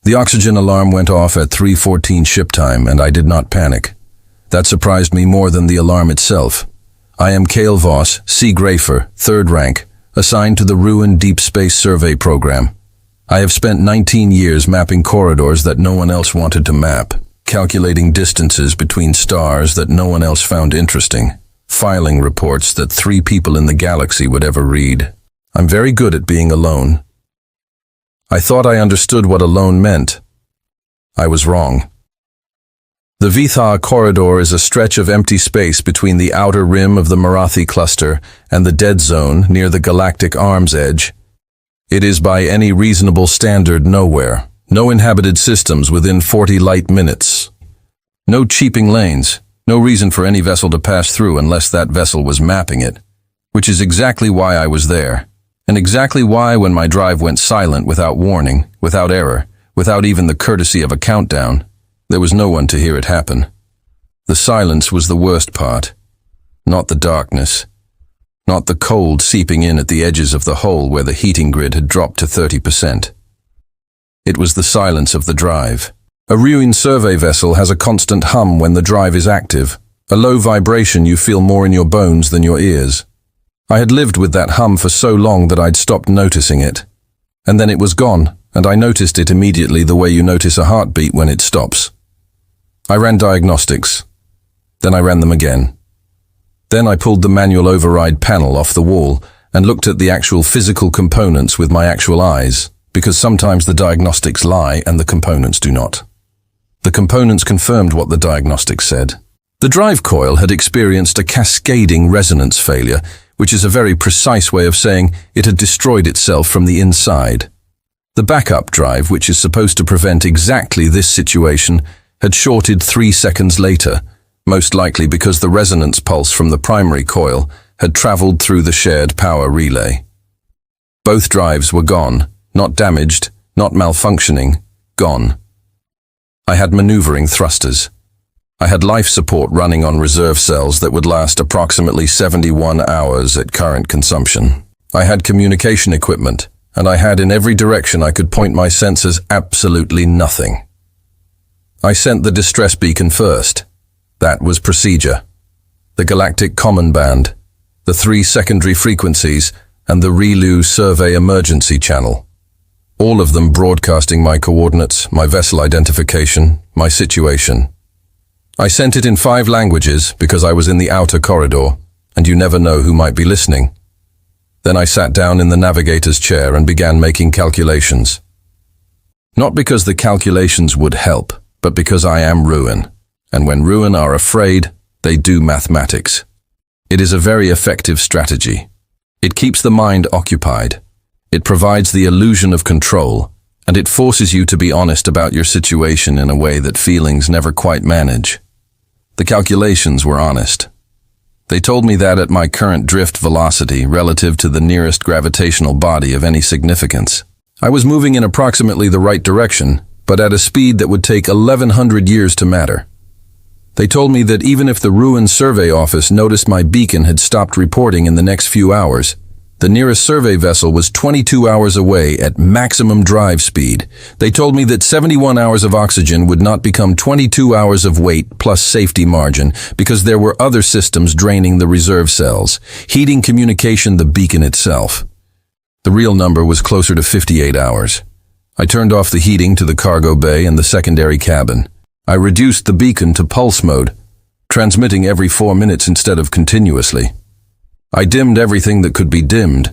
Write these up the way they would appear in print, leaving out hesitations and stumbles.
The oxygen alarm went off at 3:14 ship time, and I did not panic. That surprised me more than the alarm itself. I am Cale Voss, Sea Grafer, 3rd rank, assigned to the Ruin Deep Space Survey Program. I have spent 19 years mapping corridors that no one else wanted to map, calculating distances between stars that no one else found interesting, filing reports that 3 people in the galaxy would ever read. I'm very good at being alone. I thought I understood what alone meant. I was wrong. The Vitha corridor is a stretch of empty space between the outer rim of the Marathi cluster and the dead zone near the galactic arm's edge. It is by any reasonable standard nowhere. No inhabited systems within 40 light minutes. No cheaping lanes. No reason for any vessel to pass through unless that vessel was mapping it, which is exactly why I was there. And exactly why, when my drive went silent without warning, without error, without even the courtesy of a countdown, there was no one to hear it happen. The silence was the worst part, not the darkness, not the cold seeping in at the edges of the hole where the heating grid had dropped to 30%. It was the silence of the drive. A Ruin survey vessel has a constant hum when the drive is active, a low vibration you feel more in your bones than your ears. I had lived with that hum for so long that I'd stopped noticing it. And then it was gone, and I noticed it immediately the way you notice a heartbeat when it stops. I ran diagnostics. Then I ran them again. Then I pulled the manual override panel off the wall and looked at the actual physical components with my actual eyes, because sometimes the diagnostics lie and the components do not. The components confirmed what the diagnostics said. The drive coil had experienced a cascading resonance failure, which is a very precise way of saying it had destroyed itself from the inside. The backup drive, which is supposed to prevent exactly this situation, had shorted 3 seconds later, most likely because the resonance pulse from the primary coil had traveled through the shared power relay. Both drives were gone, not damaged, not malfunctioning, gone. I had maneuvering thrusters. I had life support running on reserve cells that would last approximately 71 hours at current consumption. I had communication equipment, and I had in every direction I could point my sensors absolutely nothing. I sent the distress beacon first. That was procedure. The Galactic Common Band, the 3 secondary frequencies, and the ReLU Survey Emergency Channel. All of them broadcasting my coordinates, my vessel identification, my situation. I sent it in 5 languages because I was in the outer corridor, and you never know who might be listening. Then I sat down in the navigator's chair and began making calculations. Not because the calculations would help, but because I am Ruin, and when Ruin are afraid, they do mathematics. It is a very effective strategy. It keeps the mind occupied. It provides the illusion of control, and it forces you to be honest about your situation in a way that feelings never quite manage. The calculations were honest. They told me that at my current drift velocity relative to the nearest gravitational body of any significance, I was moving in approximately the right direction, but at a speed that would take 1,100 years to matter. They told me that even if the Ruin Survey Office noticed my beacon had stopped reporting in the next few hours, the nearest survey vessel was 22 hours away at maximum drive speed. They told me that 71 hours of oxygen would not become 22 hours of weight plus safety margin because there were other systems draining the reserve cells, heating, communication, the beacon itself. The real number was closer to 58 hours. I turned off the heating to the cargo bay and the secondary cabin. I reduced the beacon to pulse mode, transmitting every 4 minutes instead of continuously. I dimmed everything that could be dimmed.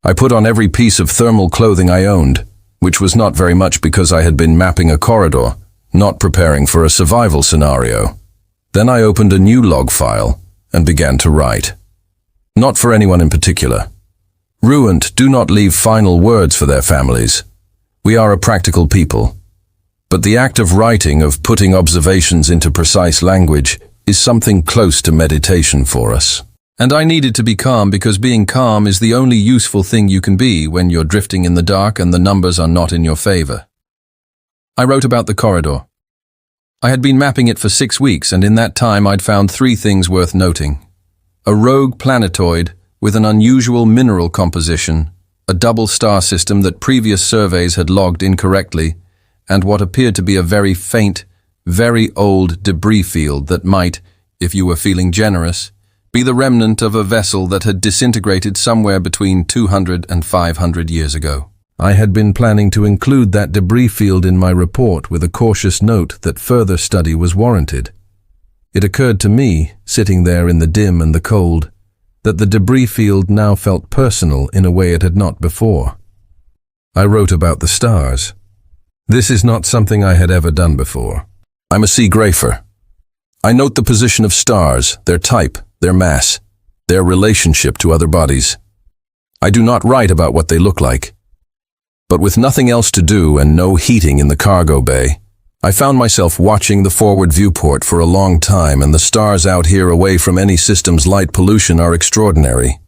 I put on every piece of thermal clothing I owned, which was not very much because I had been mapping a corridor, not preparing for a survival scenario. Then I opened a new log file and began to write. Not for anyone in particular. Ruined do not leave final words for their families. We are a practical people. But the act of writing, of putting observations into precise language, is something close to meditation for us. And I needed to be calm because being calm is the only useful thing you can be when you're drifting in the dark and the numbers are not in your favor. I wrote about the corridor. I had been mapping it for 6 weeks, and in that time I'd found 3 things worth noting. A rogue planetoid with an unusual mineral composition, a double star system that previous surveys had logged incorrectly, and what appeared to be a very faint, very old debris field that might, if you were feeling generous, be the remnant of a vessel that had disintegrated somewhere between 200 and 500 years ago. I had been planning to include that debris field in my report with a cautious note that further study was warranted. It occurred to me, sitting there in the dim and the cold, that the debris field now felt personal in a way it had not before. I wrote about the stars. This is not something I had ever done before. I'm a sea grafer. I note the position of stars, their type, their mass, their relationship to other bodies. I do not write about what they look like. But with nothing else to do and no heating in the cargo bay, I found myself watching the forward viewport for a long time, and the stars out here away from any system's light pollution are extraordinary.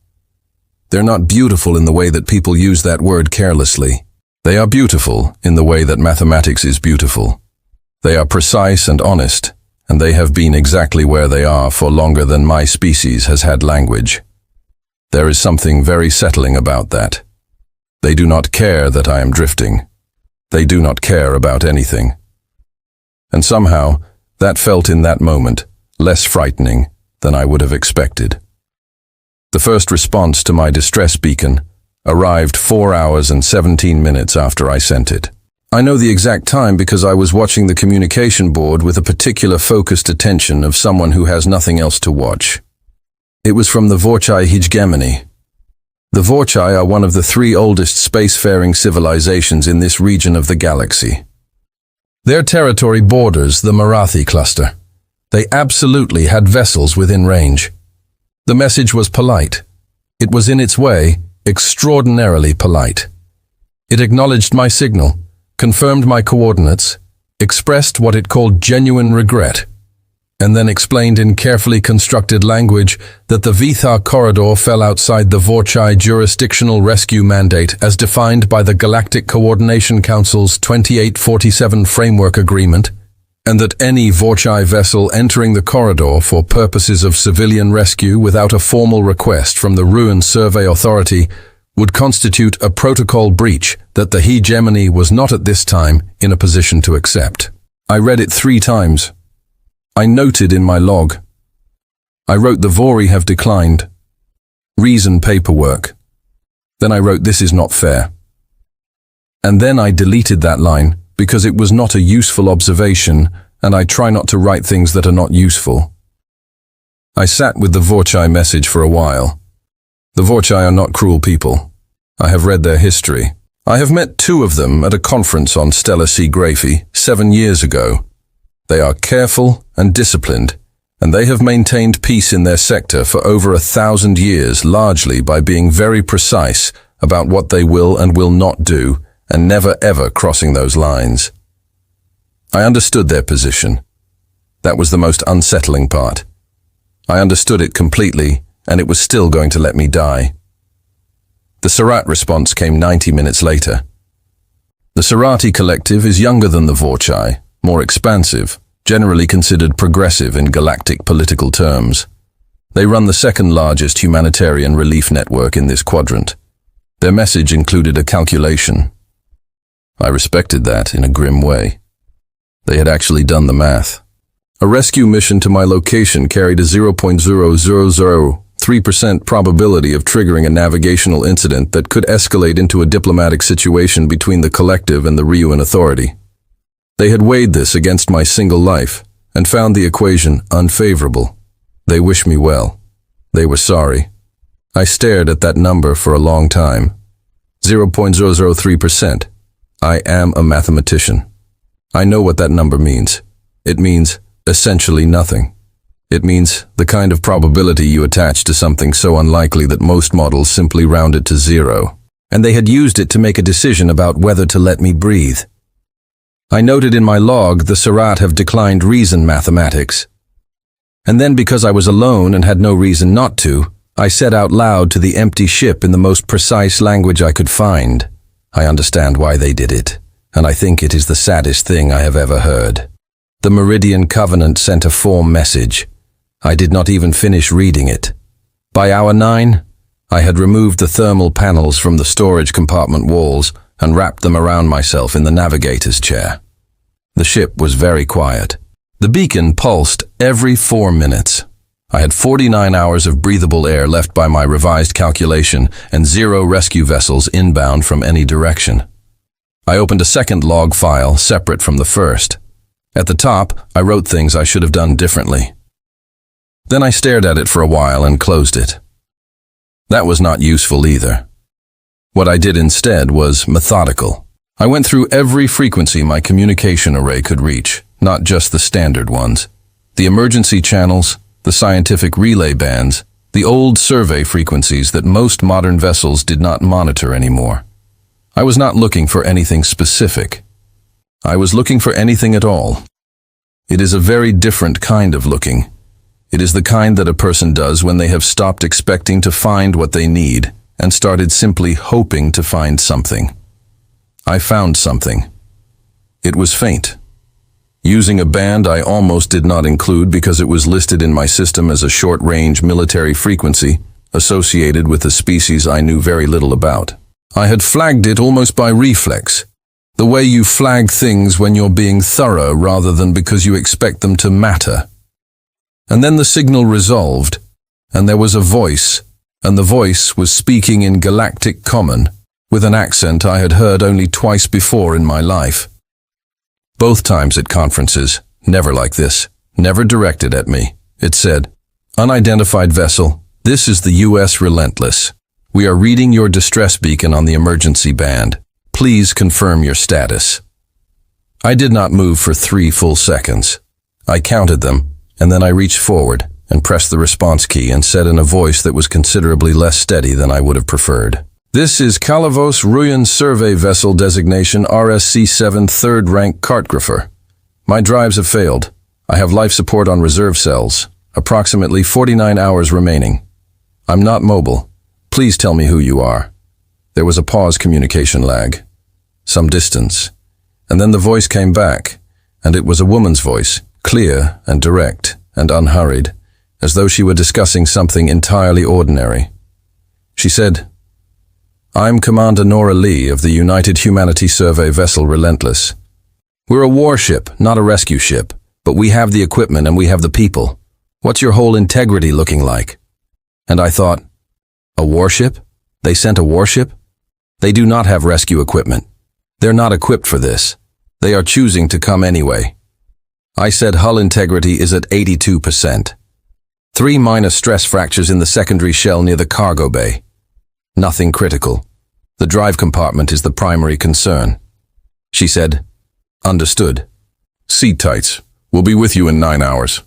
They're not beautiful in the way that people use that word carelessly. They are beautiful in the way that mathematics is beautiful. They are precise and honest, and they have been exactly where they are for longer than my species has had language. There is something very settling about that. They do not care that I am drifting. They do not care about anything. And somehow, that felt in that moment less frightening than I would have expected. The first response to my distress beacon arrived 4 hours and 17 minutes after I sent it. I know the exact time because I was watching the communication board with a particular focused attention of someone who has nothing else to watch. It was from the Vorchai hegemony. The Vorchai are one of the 3 oldest spacefaring civilizations in this region of the galaxy. Their territory borders the Marathi cluster. They absolutely had vessels within range. The message was polite. It was in its way extraordinarily polite. It acknowledged my signal, confirmed my coordinates, expressed what it called genuine regret, and then explained in carefully constructed language that the Vithar corridor fell outside the Vorchai jurisdictional rescue mandate as defined by the Galactic Coordination Council's 2847 Framework Agreement, and that any Vorchai vessel entering the corridor for purposes of civilian rescue without a formal request from the Ruin Survey Authority would constitute a protocol breach that the hegemony was not at this time in a position to accept. I read it 3 times. I noted in my log. I wrote the Vori have declined. Reason paperwork. Then I wrote this is not fair. And then I deleted that line because it was not a useful observation, and I try not to write things that are not useful. I sat with the Vorchai message for a while. The Vorchai are not cruel people. I have read their history. I have met 2 of them at a conference on stellar seagraphy 7 years ago. They are careful and disciplined, and they have maintained peace in their sector for over 1,000 years, largely by being very precise about what they will and will not do, and never ever crossing those lines. I understood their position. That was the most unsettling part. I understood it completely, and it was still going to let me die. The Surat response came 90 minutes later. The Surati collective is younger than the Vorchai, more expansive, generally considered progressive in galactic political terms. They run the 2nd largest humanitarian relief network in this quadrant. Their message included a calculation. I respected that in a grim way. They had actually done the math. A rescue mission to my location carried a 0.0003% probability of triggering a navigational incident that could escalate into a diplomatic situation between the collective and the Ryuan Authority. They had weighed this against my single life and found the equation unfavorable. They wished me well. They were sorry. I stared at that number for a long time. 0.003%. I am a mathematician. I know what that number means. It means essentially nothing. It means the kind of probability you attach to something so unlikely that most models simply round it to 0. And they had used it to make a decision about whether to let me breathe. I noted in my log the Surat have declined reason mathematics. And then because I was alone and had no reason not to, I said out loud to the empty ship in the most precise language I could find. I understand why they did it, and I think it is the saddest thing I have ever heard. The Meridian Covenant sent a form message. I did not even finish reading it. By hour 9, I had removed the thermal panels from the storage compartment walls and wrapped them around myself in the navigator's chair. The ship was very quiet. The beacon pulsed every 4 minutes. I had 49 hours of breathable air left by my revised calculation and 0 rescue vessels inbound from any direction. I opened a second log file separate from the first. At the top, I wrote things I should have done differently. Then I stared at it for a while and closed it. That was not useful either. What I did instead was methodical. I went through every frequency my communication array could reach, not just the standard ones. The emergency channels, the scientific relay bands, the old survey frequencies that most modern vessels did not monitor anymore. I was not looking for anything specific. I was looking for anything at all. It is a very different kind of looking. It is the kind that a person does when they have stopped expecting to find what they need and started simply hoping to find something. I found something. It was faint. Using a band I almost did not include because it was listed in my system as a short-range military frequency associated with a species I knew very little about. I had flagged it almost by reflex, the way you flag things when you're being thorough rather than because you expect them to matter. And then the signal resolved, and there was a voice, and the voice was speaking in Galactic Common, with an accent I had heard only twice before in my life. Both times at conferences, never like this, never directed at me. It said, "Unidentified vessel, this is the U.S. Relentless. We are reading your distress beacon on the emergency band. Please confirm your status." I did not move for 3 full seconds. I counted them, and then I reached forward and pressed the response key and said in a voice that was considerably less steady than I would have preferred, "This is Kalavos Ruyan Survey Vessel Designation RSC-7 3rd Rank Cartographer. My drives have failed. I have life support on reserve cells. Approximately 49 hours remaining. I'm not mobile. Please tell me who you are." There was a pause, communication lag. Some distance. And then the voice came back, and it was a woman's voice, clear and direct and unhurried, as though she were discussing something entirely ordinary. She said, "I'm Commander Nora Lee of the United Humanity Survey Vessel Relentless. We're a warship, not a rescue ship, but we have the equipment and we have the people. What's your whole integrity looking like?" And I thought, a warship? They sent a warship? They do not have rescue equipment. They're not equipped for this. They are choosing to come anyway. I said hull integrity is at 82%. 3 minor stress fractures in the secondary shell near the cargo bay. Nothing critical. The drive compartment is the primary concern. She said, "Understood. Seat tights. We'll be with you in 9 hours."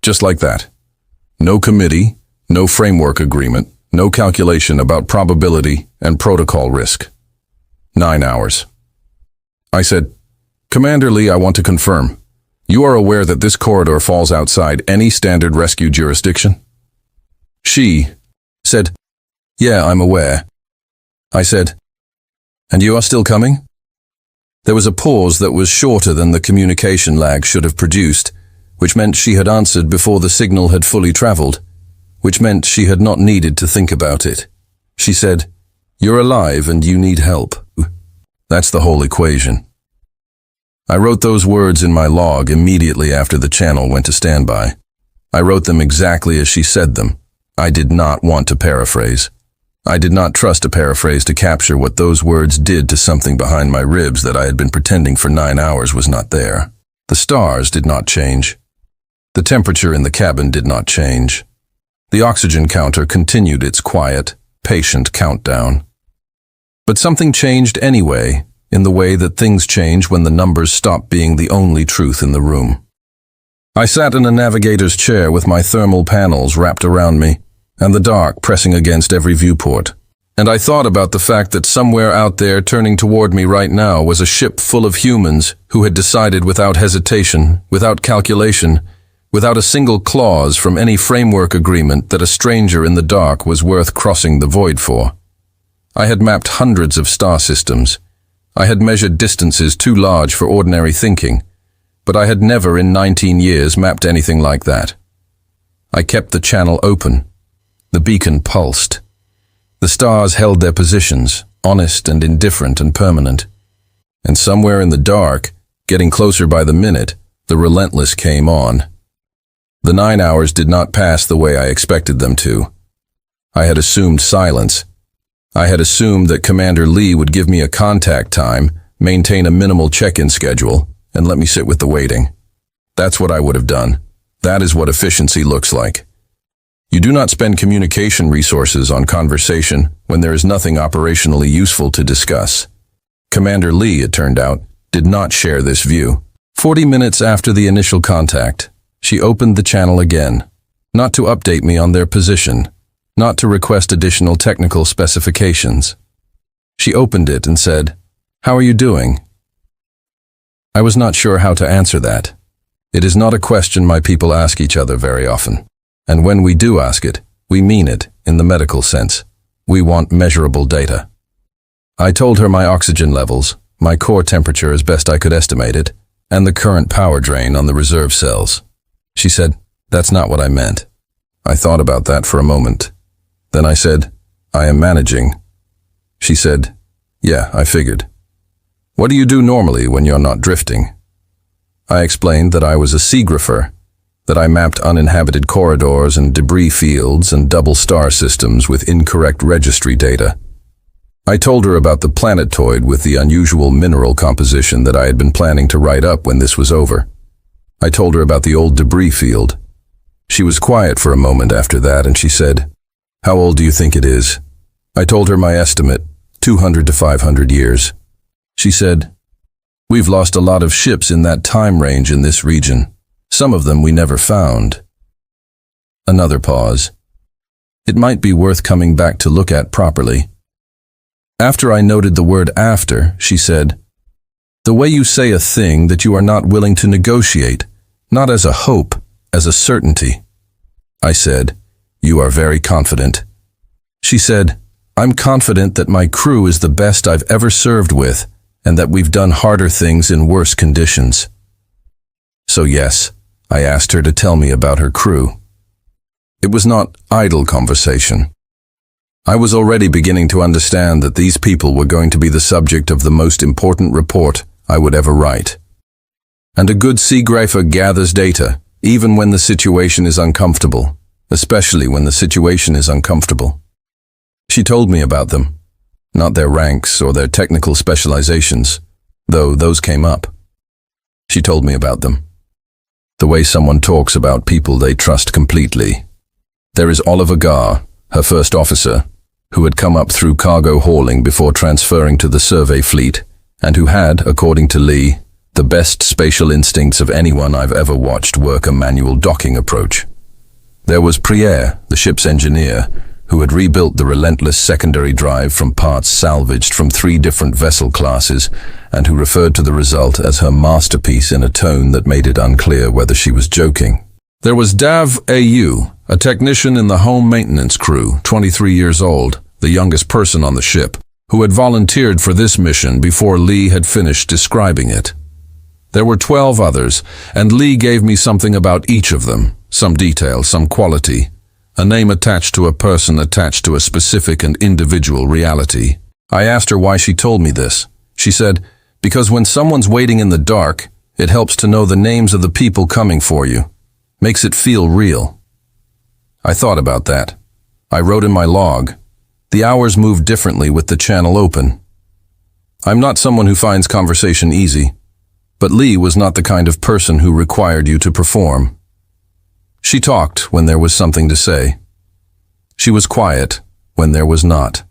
Just like that. No committee, no framework agreement, no calculation about probability and protocol risk. 9 hours. I said, "Commander Lee, I want to confirm. You are aware that this corridor falls outside any standard rescue jurisdiction?" She said, "Yeah, I'm aware." I said, "And you are still coming?" There was a pause that was shorter than the communication lag should have produced, which meant she had answered before the signal had fully traveled, which meant she had not needed to think about it. She said, "You're alive and you need help." That's the whole equation. I wrote those words in my log immediately after the channel went to standby. I wrote them exactly as she said them. I did not want to paraphrase. I did not trust a paraphrase to capture what those words did to something behind my ribs that I had been pretending for 9 hours was not there. The stars did not change. The temperature in the cabin did not change. The oxygen counter continued its quiet, patient countdown. But something changed anyway, in the way that things change when the numbers stop being the only truth in the room. I sat in a navigator's chair with my thermal panels wrapped around me, and the dark pressing against every viewport. And I thought about the fact that somewhere out there turning toward me right now was a ship full of humans who had decided without hesitation, without calculation, without a single clause from any framework agreement that a stranger in the dark was worth crossing the void for. I had mapped hundreds of star systems. I had measured distances too large for ordinary thinking, but I had never in 19 years mapped anything like that. I kept the channel open. The beacon pulsed. The stars held their positions, honest and indifferent and permanent. And somewhere in the dark, Getting closer by the minute, the relentless came on. The 9 hours did not pass the way I expected them to. I had assumed silence. I had assumed that Commander Lee would give me a contact time, maintain a minimal check-in schedule, and let me sit with the waiting. That's what I would have done. That is what efficiency looks like. You do not spend communication resources on conversation when there is nothing operationally useful to discuss. Commander Lee, it turned out, did not share this view. 40 minutes after the initial contact, she opened the channel again, not to update me on their position, not to request additional technical specifications. She opened it and said, "How are you doing?" I was not sure how to answer that. It is not a question my people ask each other very often. And when we do ask it, we mean it in the medical sense. We want measurable data. I told her my oxygen levels, my core temperature as best I could estimate it, and the current power drain on the reserve cells. She said, "That's not what I meant." I thought about that for a moment. Then I said, "I am managing." She said, "Yeah, I figured. What do you do normally when you're not drifting?" I explained that I was a seagrapher, that I mapped uninhabited corridors and debris fields and double star systems with incorrect registry data. I told her about the planetoid with the unusual mineral composition that I had been planning to write up when this was over. I told her about the old debris field. She was quiet for a moment after that, and she said, "How old do you think it is?" I told her my estimate, 200 to 500 years. She said, "We've lost a lot of ships in that time range in this region. Some of them we never found." Another pause. It might be worth coming back to look at properly. After I noted the word "after," she said, "The way you say a thing that you are not willing to negotiate, not as a hope, as a certainty." I said, "You are very confident." She said, "I'm confident that my crew is the best I've ever served with, and that we've done harder things in worse conditions." So yes, I asked her to tell me about her crew. It was not idle conversation. I was already beginning to understand that these people were going to be the subject of the most important report I would ever write. And a good seagrafer gathers data, even when the situation is uncomfortable, especially when the situation is uncomfortable. She told me about them, not their ranks or their technical specializations, though those came up. She told me about them. The way someone talks about people they trust completely. There is Oliver Garr, her first officer, who had come up through cargo hauling before transferring to the survey fleet, and who had, according to Lee, the best spatial instincts of anyone I've ever watched work a manual docking approach. There was Priere, the ship's engineer, who had rebuilt the relentless secondary drive from parts salvaged from 3 different vessel classes, and who referred to the result as her masterpiece in a tone that made it unclear whether she was joking. There was Dav A.U., a technician in the home maintenance crew, 23 years old, the youngest person on the ship, who had volunteered for this mission before Lee had finished describing it. There were 12 others, and Lee gave me something about each of them, some detail, some quality, a name attached to a person attached to a specific and individual reality. I asked her why she told me this. She said, "Because when someone's waiting in the dark, it helps to know the names of the people coming for you. Makes it feel real." I thought about that. I wrote in my log, "The hours moved differently with the channel open." I'm not someone who finds conversation easy, but Lee was not the kind of person who required you to perform. She talked when there was something to say. She was quiet when there was not.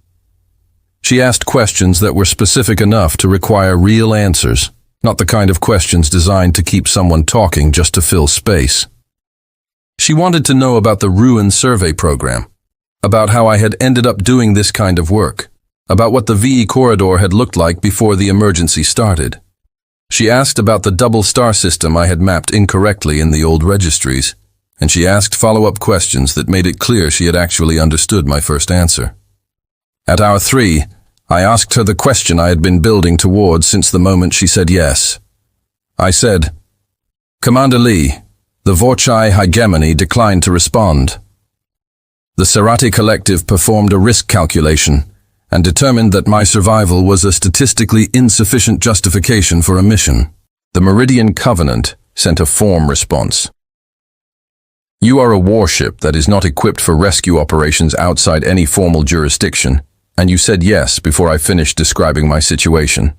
She asked questions that were specific enough to require real answers, not the kind of questions designed to keep someone talking just to fill space. She wanted to know about the Ruin survey program, about how I had ended up doing this kind of work, about what the VE corridor had looked like before the emergency started. She asked about the double star system I had mapped incorrectly in the old registries, and she asked follow-up questions that made it clear she had actually understood my first answer. At hour 3, I asked her the question I had been building towards since the moment she said yes. I said, "Commander Lee, the Vorchai hegemony declined to respond. The Serati Collective performed a risk calculation and determined that my survival was a statistically insufficient justification for a mission. The Meridian Covenant sent a form response. You are a warship that is not equipped for rescue operations outside any formal jurisdiction, and you said yes before I finished describing my situation.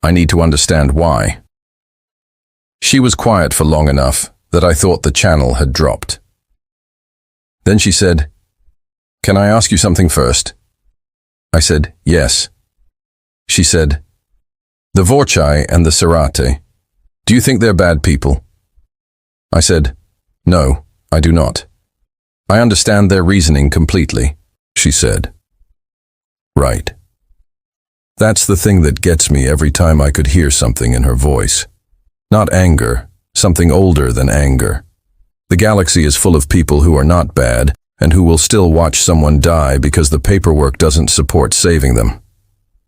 I need to understand why. She was quiet for long enough that I thought the channel had dropped. Then she said, "Can I ask you something first?" I said, "Yes." She said, "The Vorchai and the Serate, do you think they're bad people?" I said, "No, I do not. I understand their reasoning completely," she said. Right. That's the thing that gets me every time I could hear something in her voice. Not anger, something older than anger. The galaxy is full of people who are not bad and who will still watch someone die because the paperwork doesn't support saving them.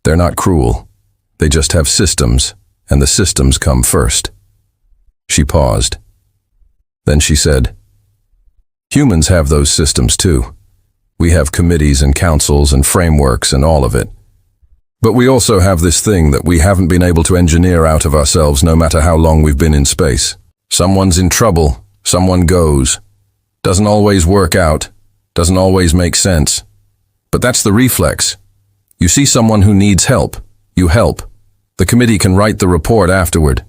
They're not cruel. They just have systems, and the systems come first. She paused. Then she said, "Humans have those systems too. We have committees and councils and frameworks and all of it. But we also have this thing that we haven't been able to engineer out of ourselves no matter how long we've been in space. Someone's in trouble, someone goes. Doesn't always work out, doesn't always make sense. But that's the reflex. You see someone who needs help, you help. The committee can write the report afterward."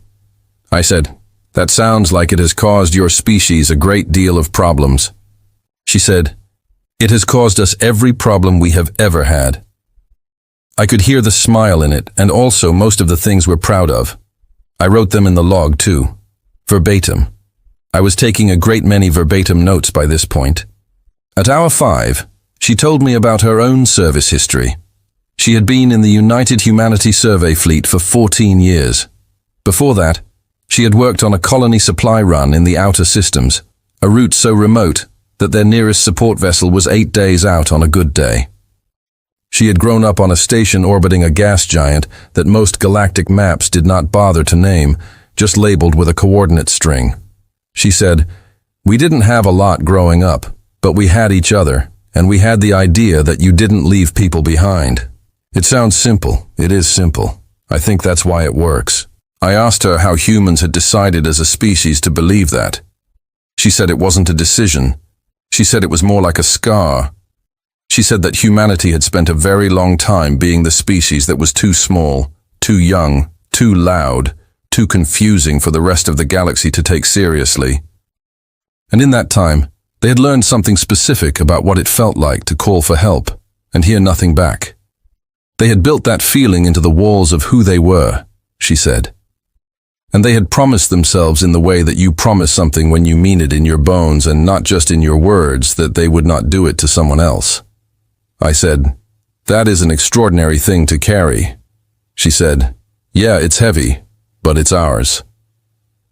I said, "That sounds like it has caused your species a great deal of problems." She said, "It has caused us every problem we have ever had." I could hear the smile in it, and also most of the things we're proud of. I wrote them in the log too, verbatim. I was taking a great many verbatim notes by this point. At hour 5, she told me about her own service history. She had been in the United Humanity Survey Fleet for 14 years. Before that, she had worked on a colony supply run in the outer systems, a route so remote that their nearest support vessel was 8 days out on a good day. She had grown up on a station orbiting a gas giant that most galactic maps did not bother to name, just labeled with a coordinate string. She said, "We didn't have a lot growing up, but we had each other, and we had the idea that you didn't leave people behind." It sounds simple. It is simple. I think that's why it works. I asked her how humans had decided as a species to believe that. She said it wasn't a decision. She said it was more like a scar. She said that humanity had spent a very long time being the species that was too small, too young, too loud, too confusing for the rest of the galaxy to take seriously. And in that time, they had learned something specific about what it felt like to call for help and hear nothing back. They had built that feeling into the walls of who they were, she said. And they had promised themselves in the way that you promise something when you mean it in your bones and not just in your words, that they would not do it to someone else. I said, "That is an extraordinary thing to carry." She said, "Yeah, it's heavy, but it's ours."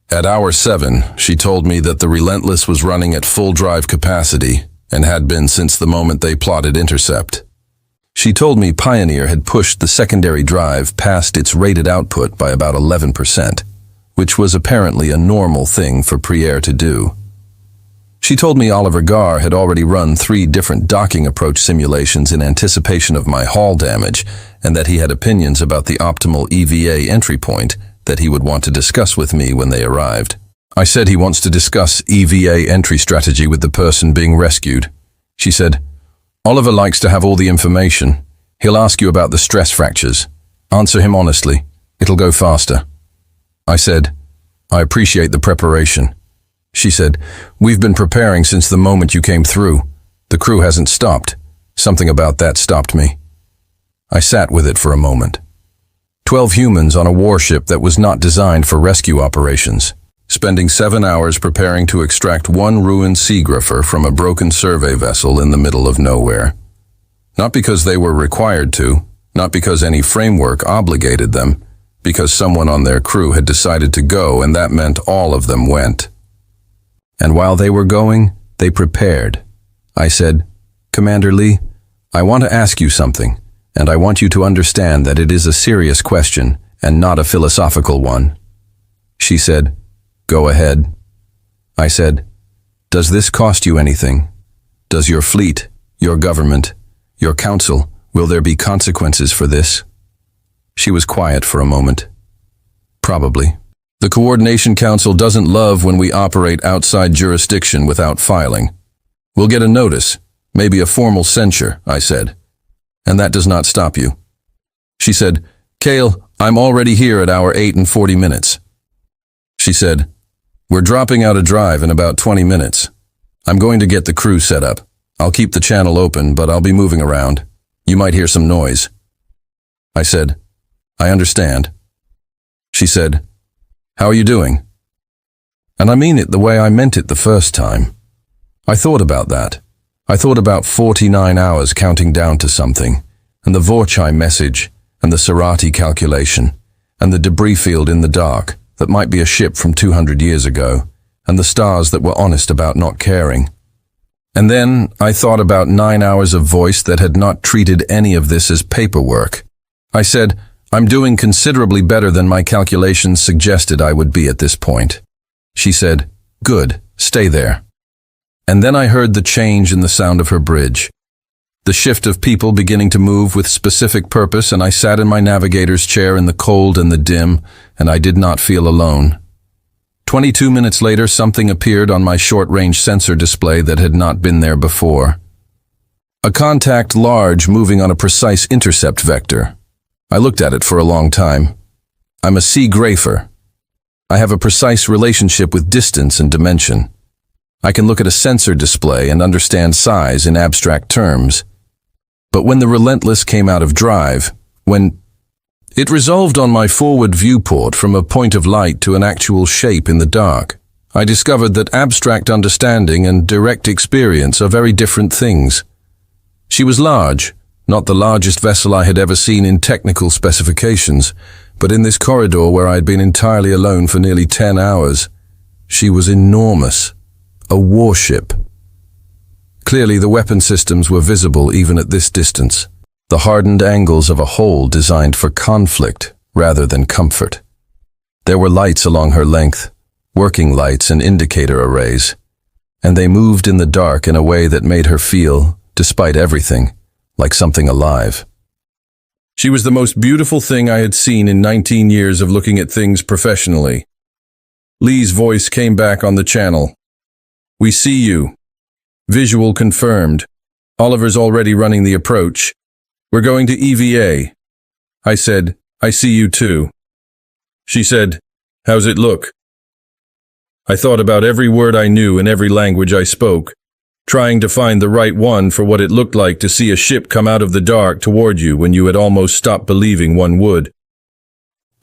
At hour 7, she told me that the Relentless was running at full drive capacity and had been since the moment they plotted intercept. She told me Pioneer had pushed the secondary drive past its rated output by about 11%, which was apparently a normal thing for Priere to do. She told me Oliver Garr had already run 3 different docking approach simulations in anticipation of my hull damage, and that he had opinions about the optimal EVA entry point that he would want to discuss with me when they arrived. I said he wants to discuss EVA entry strategy with the person being rescued. She said, "Oliver likes to have all the information. He'll ask you about the stress fractures. Answer him honestly. It'll go faster." I said, "I appreciate the preparation." She said, "We've been preparing since the moment you came through. The crew hasn't stopped. Something about that stopped me." I sat with it for a moment. 12 humans on a warship that was not designed for rescue operations, spending 7 hours preparing to extract one ruined seagrapher from a broken survey vessel in the middle of nowhere. Not because they were required to, not because any framework obligated them, because someone on their crew had decided to go, and that meant all of them went. And while they were going, they prepared. I said, "Commander Lee, I want to ask you something, and I want you to understand that it is a serious question and not a philosophical one." She said, "Go ahead." I said, "Does this cost you anything? Does your fleet, your government, your council, will there be consequences for this?" She was quiet for a moment. "Probably," The Coordination Council doesn't love when we operate outside jurisdiction without filing. We'll get a notice, maybe a formal censure, I said. And that does not stop you. She said, Kale, I'm already here at hour 8 and 40 minutes. She said, we're dropping out a drive in about 20 minutes. I'm going to get the crew set up. I'll keep the channel open, but I'll be moving around. You might hear some noise. I said, I understand. She said, how are you doing? And I mean it the way I meant it the first time. I thought about that. I thought about 49 hours counting down to something, and the Vorchai message, and the Serati calculation, and the debris field in the dark that might be a ship from 200 years ago, and the stars that were honest about not caring. And then I thought about 9 hours of voice that had not treated any of this as paperwork. I said, I'm doing considerably better than my calculations suggested I would be at this point. She said, good, stay there. And then I heard the change in the sound of her bridge. The shift of people beginning to move with specific purpose, and I sat in my navigator's chair in the cold and the dim, and I did not feel alone. 22 minutes later, something appeared on my short-range sensor display that had not been there before. A contact large moving on a precise intercept vector. I looked at it for a long time. I'm a sea grafer. I have a precise relationship with distance and dimension. I can look at a sensor display and understand size in abstract terms. But when the Relentless came out of drive, when it resolved on my forward viewport from a point of light to an actual shape in the dark, I discovered that abstract understanding and direct experience are very different things. She was large, not the largest vessel I had ever seen in technical specifications, but in this corridor where I had been entirely alone for nearly 10 hours, she was enormous. A warship. Clearly the weapon systems were visible even at this distance, the hardened angles of a hull designed for conflict rather than comfort. There were lights along her length, working lights and indicator arrays, and they moved in the dark in a way that made her feel, despite everything, like something alive. She was the most beautiful thing I had seen in 19 years of looking at things professionally. Lee's voice came back on the channel. We see you. Visual confirmed. Oliver's already running the approach. We're going to EVA. I said, I see you too. She said, how's it look? I thought about every word I knew in every language I spoke, trying to find the right one for what it looked like to see a ship come out of the dark toward you when you had almost stopped believing one would.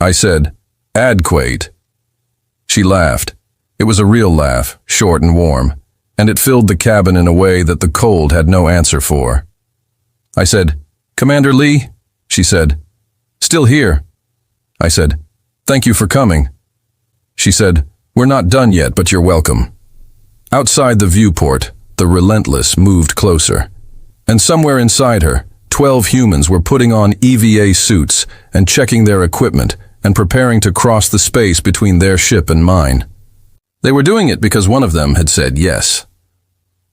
I said, Adquate. She laughed. It was a real laugh, short and warm, and it filled the cabin in a way that the cold had no answer for. I said, Commander Lee? She said, still here. I said, thank you for coming. She said, we're not done yet, but you're welcome. Outside the viewport, the Relentless moved closer, and somewhere inside her, 12 humans were putting on EVA suits and checking their equipment and preparing to cross the space between their ship and mine. They were doing it because one of them had said yes.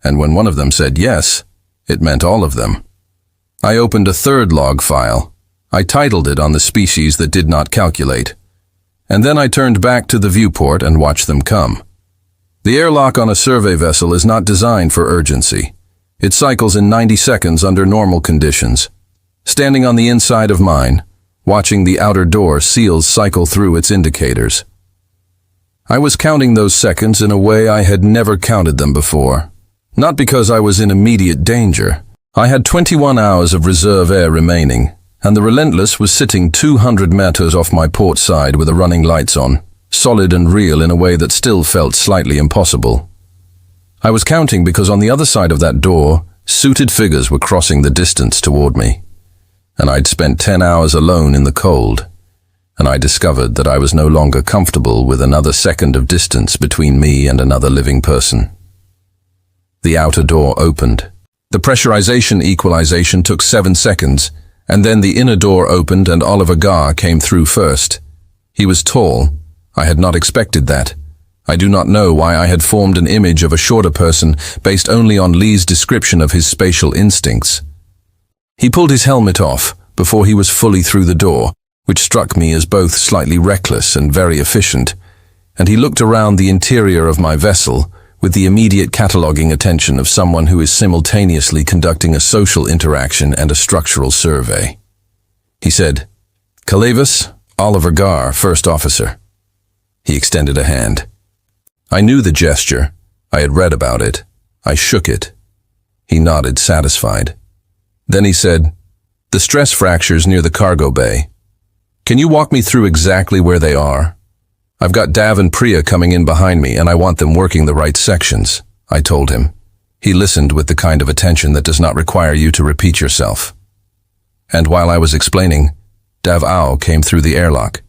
And when one of them said yes, it meant all of them. I opened a third log file. I titled it on the species that did not calculate. And then I turned back to the viewport and watched them come. The airlock on a survey vessel is not designed for urgency. It cycles in 90 seconds under normal conditions. Standing on the inside of mine, watching the outer door seals cycle through its indicators. I was counting those seconds in a way I had never counted them before. Not because I was in immediate danger. I had 21 hours of reserve air remaining, and the Relentless was sitting 200 meters off my port side with the running lights on, solid and real in a way that still felt slightly impossible. I was counting because on the other side of that door, suited figures were crossing the distance toward me. And I'd spent 10 hours alone in the cold, and I discovered that I was no longer comfortable with another second of distance between me and another living person. The outer door opened. The pressurization equalization took 7 seconds, and then the inner door opened and Oliver Garr came through first. He was tall. I had not expected that. I do not know why I had formed an image of a shorter person based only on Lee's description of his spatial instincts. He pulled his helmet off before he was fully through the door, which struck me as both slightly reckless and very efficient, and he looked around the interior of my vessel with the immediate cataloging attention of someone who is simultaneously conducting a social interaction and a structural survey. He said, "Calavis, Oliver Garr, First Officer." He extended a hand. I knew the gesture. I had read about it. I shook it. He nodded, satisfied. Then he said, "The stress fractures near the cargo bay. Can you walk me through exactly where they are? I've got Dav and Priya coming in behind me, and I want them working the right sections," I told him. He listened with the kind of attention that does not require you to repeat yourself. And while I was explaining, Dav Ao came through the airlock.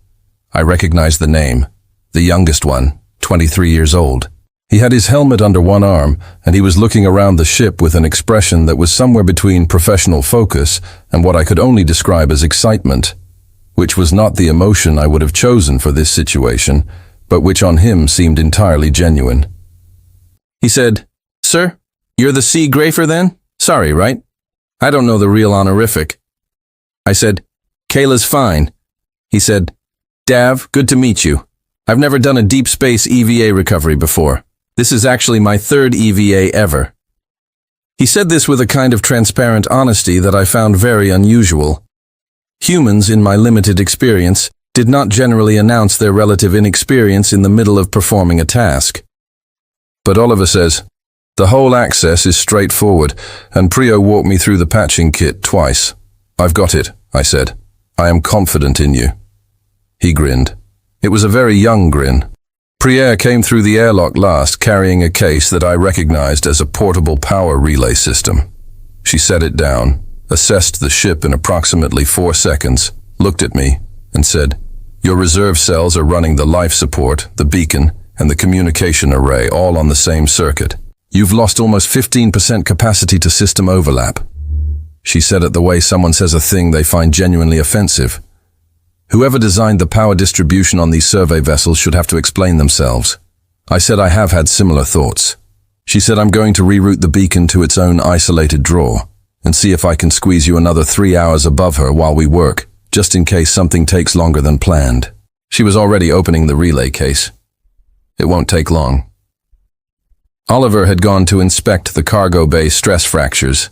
I recognized the name, the youngest one, 23 years old. He had his helmet under one arm, and he was looking around the ship with an expression that was somewhere between professional focus and what I could only describe as excitement, which was not the emotion I would have chosen for this situation, but which on him seemed entirely genuine. He said, "Sir, you're the C. Grafer then? Sorry, right? I don't know the real honorific." I said, "Kayla's fine." He said, "Dav, good to meet you. I've never done a deep space EVA recovery before. This is actually my third EVA ever." He said this with a kind of transparent honesty that I found very unusual. Humans, in my limited experience, did not generally announce their relative inexperience in the middle of performing a task. But Oliver says, "The whole access is straightforward, and Priya walked me through the patching kit twice." "I've got it," I said. "I am confident in you." He grinned. It was a very young grin. Priya came through the airlock last, carrying a case that I recognized as a portable power relay system. She set it down, assessed the ship in approximately 4 seconds, looked at me, and said, "Your reserve cells are running the life support, the beacon, and the communication array all on the same circuit. You've lost almost 15% capacity to system overlap." She said it the way someone says a thing they find genuinely offensive. Whoever designed the power distribution on these survey vessels should have to explain themselves. I said I have had similar thoughts. She said I'm going to reroute the beacon to its own isolated drawer and see if I can squeeze you another 3 hours above her while we work, just in case something takes longer than planned. She was already opening the relay case. It won't take long. Oliver had gone to inspect the cargo bay stress fractures.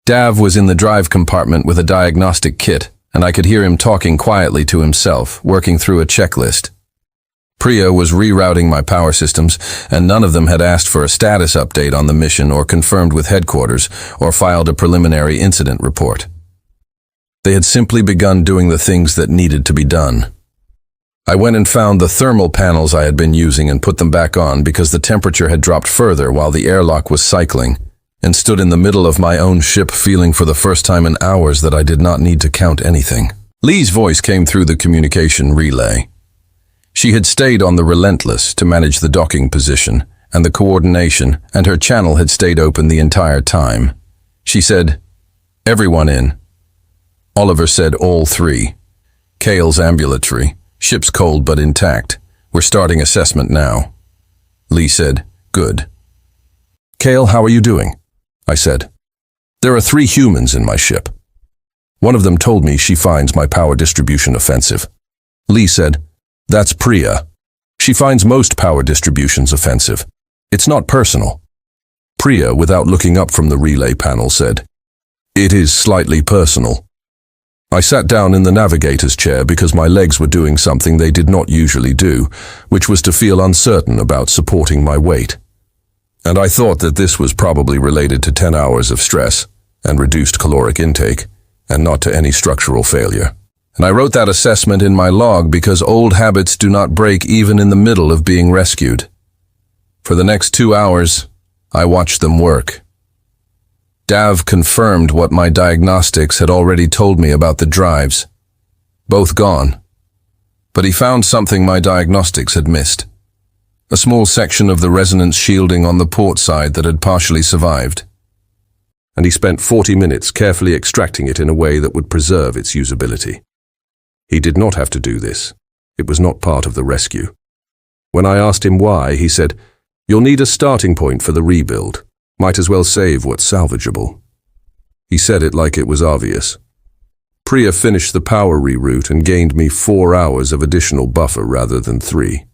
Dav was in the drive compartment with a diagnostic kit, and I could hear him talking quietly to himself, working through a checklist. Priya was rerouting my power systems, and none of them had asked for a status update on the mission or confirmed with headquarters or filed a preliminary incident report. They had simply begun doing the things that needed to be done. I went and found the thermal panels I had been using and put them back on because the temperature had dropped further while the airlock was cycling, and stood in the middle of my own ship feeling for the first time in hours that I did not need to count anything. Lee's voice came through the communication relay. She had stayed on the Relentless to manage the docking position and the coordination, and her channel had stayed open the entire time. She said, "Everyone in." Oliver said all 3. "Kale's ambulatory. Ship's cold but intact. We're starting assessment now." Lee said, "Good." "Kale, how are you doing?" I said. "There are 3 humans in my ship. One of them told me she finds my power distribution offensive." Lee said, "That's Priya. She finds most power distributions offensive. It's not personal." Priya, without looking up from the relay panel, said, "It is slightly personal." I sat down in the navigator's chair because my legs were doing something they did not usually do, which was to feel uncertain about supporting my weight. And I thought that this was probably related to 10 hours of stress and reduced caloric intake, and not to any structural failure. And I wrote that assessment in my log because old habits do not break even in the middle of being rescued. For the next 2 hours, I watched them work. Dav confirmed what my diagnostics had already told me about the drives. Both gone. But he found something my diagnostics had missed. A small section of the resonance shielding on the port side that had partially survived. And he spent 40 minutes carefully extracting it in a way that would preserve its usability. He did not have to do this. It was not part of the rescue. When I asked him why, he said, "You'll need a starting point for the rebuild. Might as well save what's salvageable." He said it like it was obvious. Priya finished the power reroute and gained me 4 hours of additional buffer rather than 3.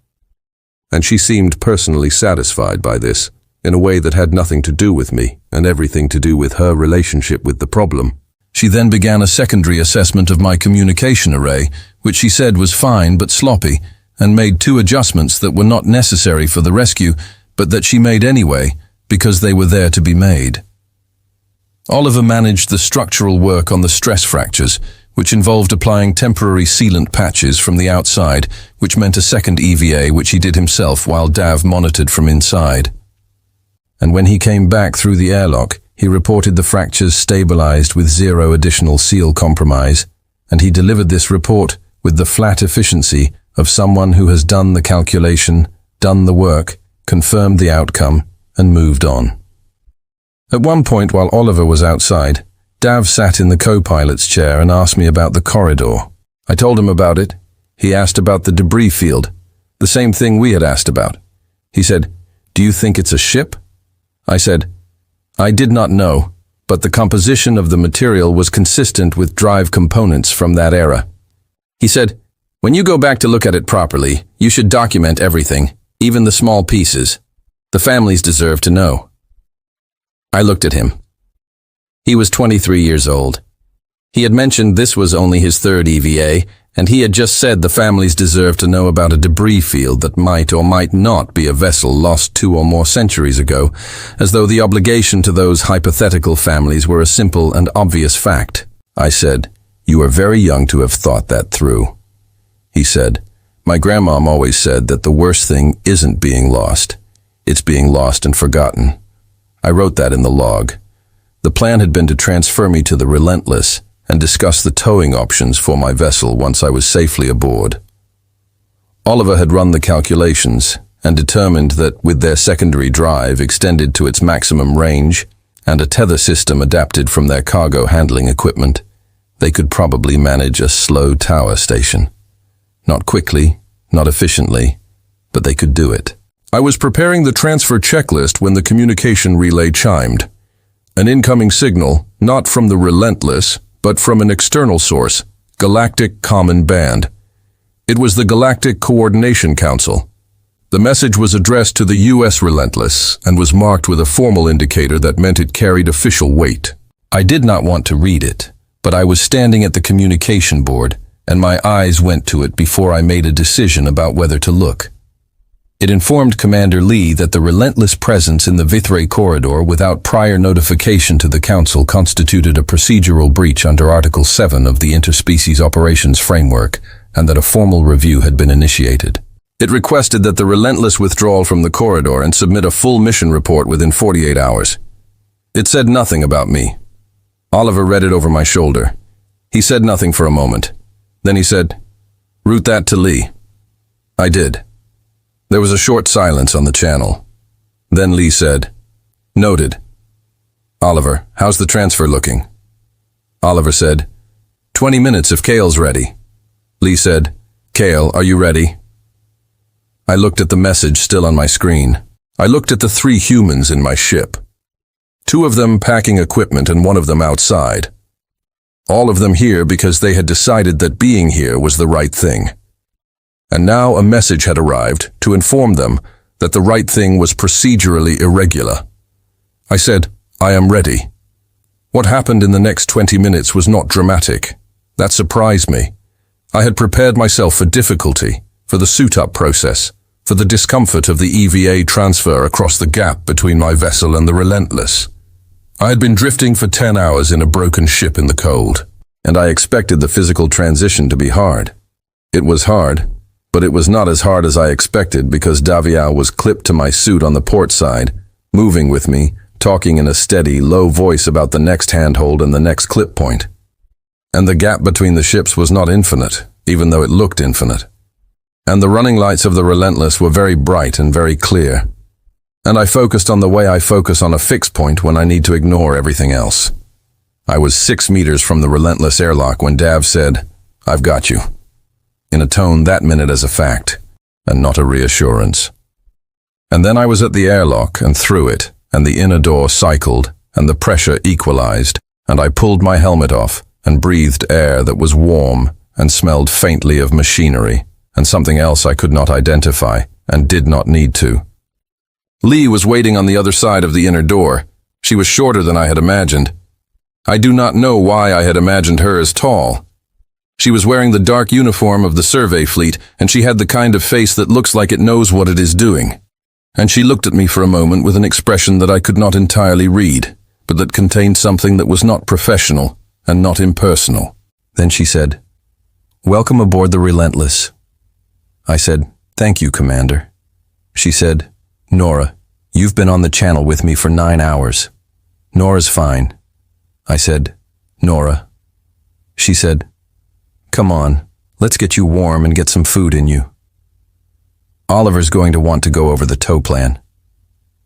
and she seemed personally satisfied by this, in a way that had nothing to do with me and everything to do with her relationship with the problem. She then began a secondary assessment of my communication array, which she said was fine but sloppy, and made 2 adjustments that were not necessary for the rescue, but that she made anyway, because they were there to be made. Oliver managed the structural work on the stress fractures, which involved applying temporary sealant patches from the outside, which meant a second EVA which he did himself while Dav monitored from inside. And when he came back through the airlock, he reported the fractures stabilized with 0 additional seal compromise, and he delivered this report with the flat efficiency of someone who has done the calculation, done the work, confirmed the outcome, and moved on. At one point while Oliver was outside, Dav sat in the co-pilot's chair and asked me about the corridor. I told him about it. He asked about the debris field, the same thing we had asked about. He said, "Do you think it's a ship?" I said, "I did not know, but the composition of the material was consistent with drive components from that era." He said, "When you go back to look at it properly, you should document everything, even the small pieces. The families deserve to know." I looked at him. He was 23 years old. He had mentioned this was only his 3rd EVA, and he had just said the families deserved to know about a debris field that might or might not be a vessel lost 2 or more centuries ago, as though the obligation to those hypothetical families were a simple and obvious fact. I said, "You are very young to have thought that through." He said, "My grandmom always said that the worst thing isn't being lost. It's being lost and forgotten." I wrote that in the log. The plan had been to transfer me to the Relentless and discuss the towing options for my vessel once I was safely aboard. Oliver had run the calculations and determined that with their secondary drive extended to its maximum range and a tether system adapted from their cargo handling equipment, they could probably manage a slow tower station. Not quickly, not efficiently, but they could do it. I was preparing the transfer checklist when the communication relay chimed. An incoming signal, not from the Relentless, but from an external source, Galactic Common Band. It was the Galactic Coordination Council. The message was addressed to the U.S. Relentless and was marked with a formal indicator that meant it carried official weight. I did not want to read it, but I was standing at the communication board, and my eyes went to it before I made a decision about whether to look. It informed Commander Lee that the relentless presence in the Vithray corridor without prior notification to the Council constituted a procedural breach under Article 7 of the Interspecies Operations Framework, and that a formal review had been initiated. It requested that the relentless withdrawal from the corridor and submit a full mission report within 48 hours. It said nothing about me. Oliver read it over my shoulder. He said nothing for a moment. Then he said, "Route that to Lee." I did. There was a short silence on the channel. Then Lee said, "Noted. Oliver, how's the transfer looking?" Oliver said, 20 minutes if Kale's ready." Lee said, "Kale, are you ready?" I looked at the message still on my screen. I looked at the 3 humans in my ship. 2 of them packing equipment and 1 of them outside. All of them here because they had decided that being here was the right thing. And now a message had arrived to inform them that the right thing was procedurally irregular. I said, "I am ready." What happened in the next 20 minutes was not dramatic. That surprised me. I had prepared myself for difficulty, for the suit-up process, for the discomfort of the EVA transfer across the gap between my vessel and the Relentless. I had been drifting for 10 hours in a broken ship in the cold, and I expected the physical transition to be hard. It was hard, but it was not as hard as I expected because Daviau was clipped to my suit on the port side, moving with me, talking in a steady, low voice about the next handhold and the next clip point. And the gap between the ships was not infinite, even though it looked infinite. And the running lights of the Relentless were very bright and very clear. And I focused on the way I focus on a fixed point when I need to ignore everything else. I was 6 meters from the Relentless airlock when Dav said, "I've got you," in a tone that minute as a fact, and not a reassurance. And then I was at the airlock and through it, and the inner door cycled, and the pressure equalized, and I pulled my helmet off and breathed air that was warm and smelled faintly of machinery, and something else I could not identify, and did not need to. Lee was waiting on the other side of the inner door. She was shorter than I had imagined. I do not know why I had imagined her as tall. She was wearing the dark uniform of the survey fleet, and she had the kind of face that looks like it knows what it is doing. And she looked at me for a moment with an expression that I could not entirely read, but that contained something that was not professional and not impersonal. Then she said, "Welcome aboard the Relentless." I said, "Thank you, Commander." She said, "Nora, you've been on the channel with me for 9 hours. Nora's fine." I said, "Nora." She said, "Come on, let's get you warm and get some food in you. Oliver's going to want to go over the tow plan."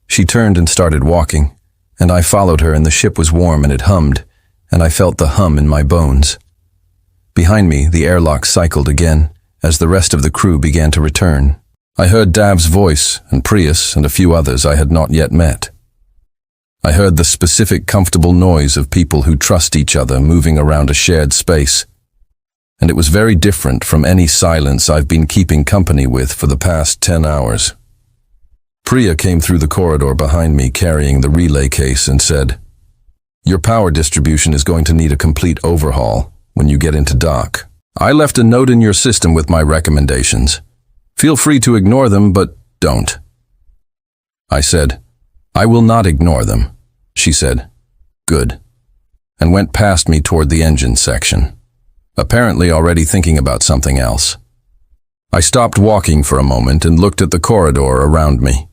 She turned and started walking, and I followed her, and the ship was warm and it hummed, and I felt the hum in my bones. Behind me, the airlock cycled again, as the rest of the crew began to return. I heard Dav's voice, and Prius, and a few others I had not yet met. I heard the specific comfortable noise of people who trust each other moving around a shared space, and it was very different from any silence I've been keeping company with for the past 10 hours. Priya came through the corridor behind me carrying the relay case and said, "Your power distribution is going to need a complete overhaul when you get into dock. I left a note in your system with my recommendations. Feel free to ignore them, but don't." I said, "I will not ignore them." She said, "Good," and went past me toward the engine section, apparently already thinking about something else. I stopped walking for a moment and looked at the corridor around me.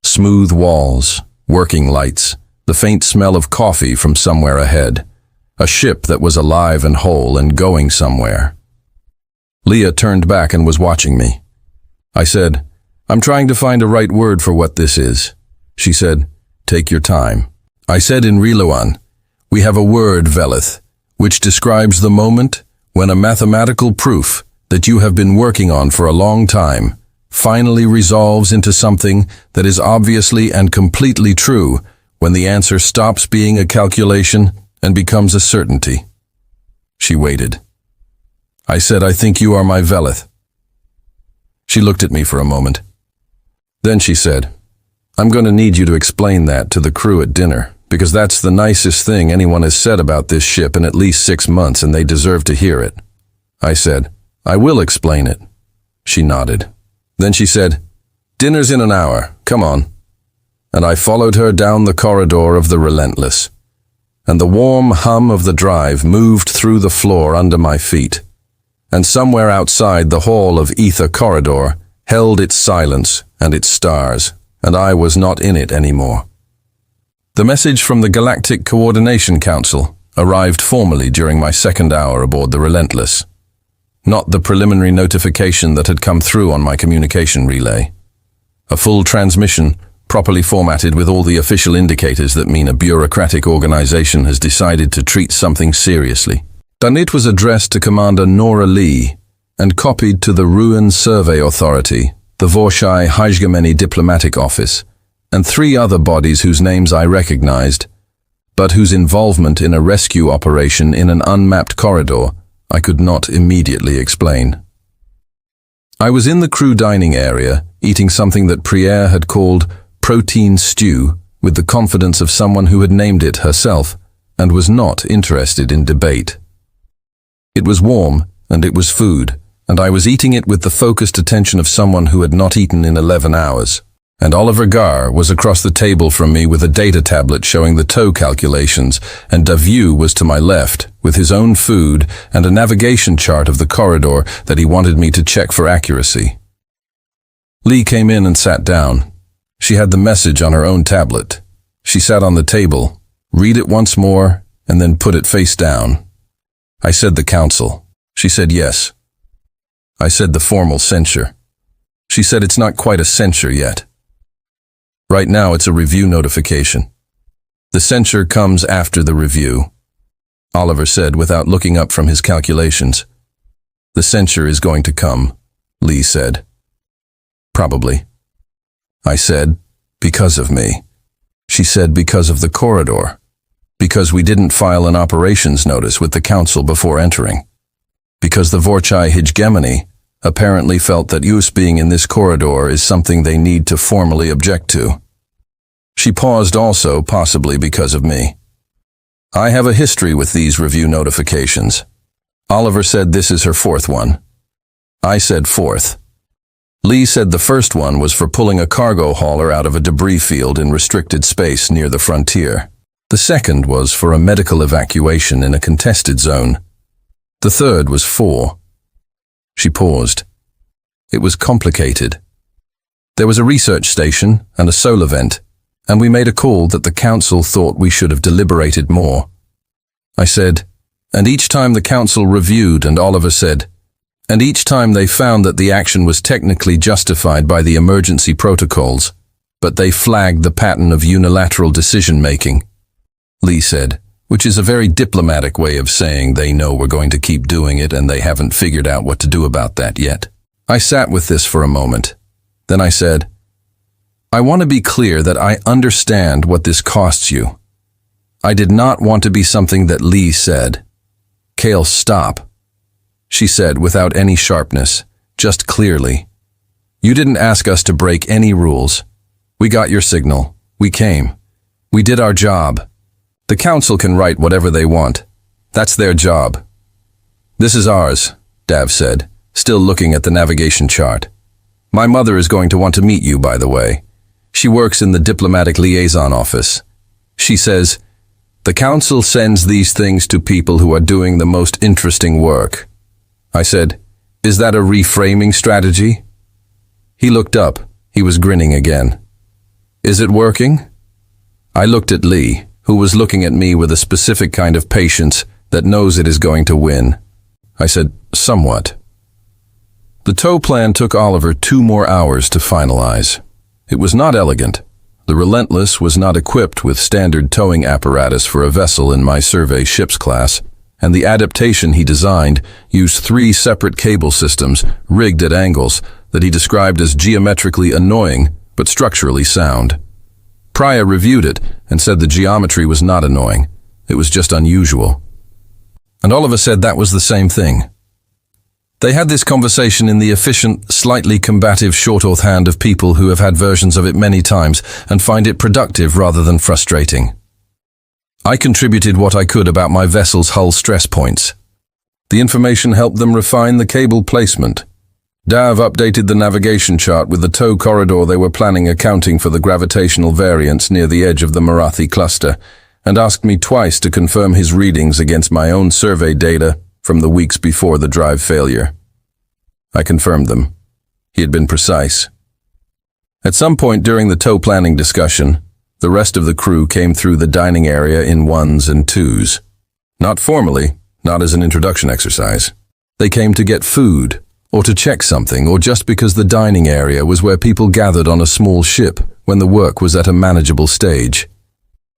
Smooth walls, working lights, the faint smell of coffee from somewhere ahead, a ship that was alive and whole and going somewhere. Leah turned back and was watching me. I said, "I'm trying to find a right word for what this is." She said, "Take your time." I said in Reluan, "We have a word, Velith, which describes the moment when a mathematical proof that you have been working on for a long time finally resolves into something that is obviously and completely true, when the answer stops being a calculation and becomes a certainty." She waited. I said, "I think you are my Velith." She looked at me for a moment. Then she said, "I'm going to need you to explain that to the crew at dinner, because that's the nicest thing anyone has said about this ship in at least 6 months, and they deserve to hear it." I said, "I will explain it." She nodded. Then she said, "Dinner's in an hour, come on." And I followed her down the corridor of the Relentless, and the warm hum of the drive moved through the floor under my feet, and somewhere outside the hall of Ether corridor held its silence and its stars, and I was not in it anymore. The message from the Galactic Coordination Council arrived formally during my second hour aboard the Relentless, not the preliminary notification that had come through on my communication relay. A full transmission, properly formatted with all the official indicators that mean a bureaucratic organization has decided to treat something seriously. And it was addressed to Commander Nora Lee and copied to the Ruin Survey Authority, the HFY-style Diplomatic Office, and 3 other bodies whose names I recognized, but whose involvement in a rescue operation in an unmapped corridor I could not immediately explain. I was in the crew dining area, eating something that Priere had called protein stew with the confidence of someone who had named it herself and was not interested in debate. It was warm, and it was food, and I was eating it with the focused attention of someone who had not eaten in 11 hours. And Oliver Garr was across the table from me with a data tablet showing the tow calculations, and Daviu was to my left with his own food and a navigation chart of the corridor that he wanted me to check for accuracy. Lee came in and sat down. She had the message on her own tablet. She sat on the table, read it once more, and then put it face down. I said the council. She said yes. I said the formal censure. She said it's not quite a censure yet. Right now it's a review notification. The censure comes after the review, Oliver said without looking up from his calculations. The censure is going to come, Lee said. Probably. I said, because of me. She said because of the corridor. Because we didn't file an operations notice with the council before entering. Because the Vorchai hegemony, apparently felt that use being in this corridor is something they need to formally object to. She paused also, possibly because of me. I have a history with these review notifications. Oliver said this is her fourth one. I said fourth. Lee said the first one was for pulling a cargo hauler out of a debris field in restricted space near the frontier. The second was for a medical evacuation in a contested zone. The third was 4. She paused. It was complicated. There was a research station and a solar vent, and we made a call that the council thought we should have deliberated more. I said, and each time the council reviewed, and Oliver said, and each time they found that the action was technically justified by the emergency protocols, but they flagged the pattern of unilateral decision-making. Lee said, which is a very diplomatic way of saying they know we're going to keep doing it and they haven't figured out what to do about that yet. I sat with this for a moment. Then I said, I want to be clear that I understand what this costs you. I did not want to be something that Lee said. Kale, stop. She said without any sharpness, just clearly. You didn't ask us to break any rules. We got your signal. We came. We did our job. The council can write whatever they want. That's their job. This is ours, Dav said, still looking at the navigation chart. My mother is going to want to meet you, by the way. She works in the diplomatic liaison office. She says, the council sends these things to people who are doing the most interesting work. I said, is that a reframing strategy? He looked up. He was grinning again. Is it working? I looked at Lee, who was looking at me with a specific kind of patience that knows it is going to win. I said, somewhat. The tow plan took Oliver 2 more hours to finalize. It was not elegant. The Relentless was not equipped with standard towing apparatus for a vessel in my survey ship's class, and the adaptation he designed used 3 separate cable systems rigged at angles that he described as geometrically annoying but structurally sound. Pryor reviewed it and said the geometry was not annoying. It was just unusual. And Oliver said that was the same thing. They had this conversation in the efficient, slightly combative short hand of people who have had versions of it many times and find it productive rather than frustrating. I contributed what I could about my vessel's hull stress points. The information helped them refine the cable placement. Dav updated the navigation chart with the tow corridor they were planning, accounting for the gravitational variance near the edge of the Marathi cluster, and asked me twice to confirm his readings against my own survey data from the weeks before the drive failure. I confirmed them. He had been precise. At some point during the tow planning discussion, the rest of the crew came through the dining area in 1s and 2s. Not formally, not as an introduction exercise. They came to get food, or to check something, or just because the dining area was where people gathered on a small ship when the work was at a manageable stage.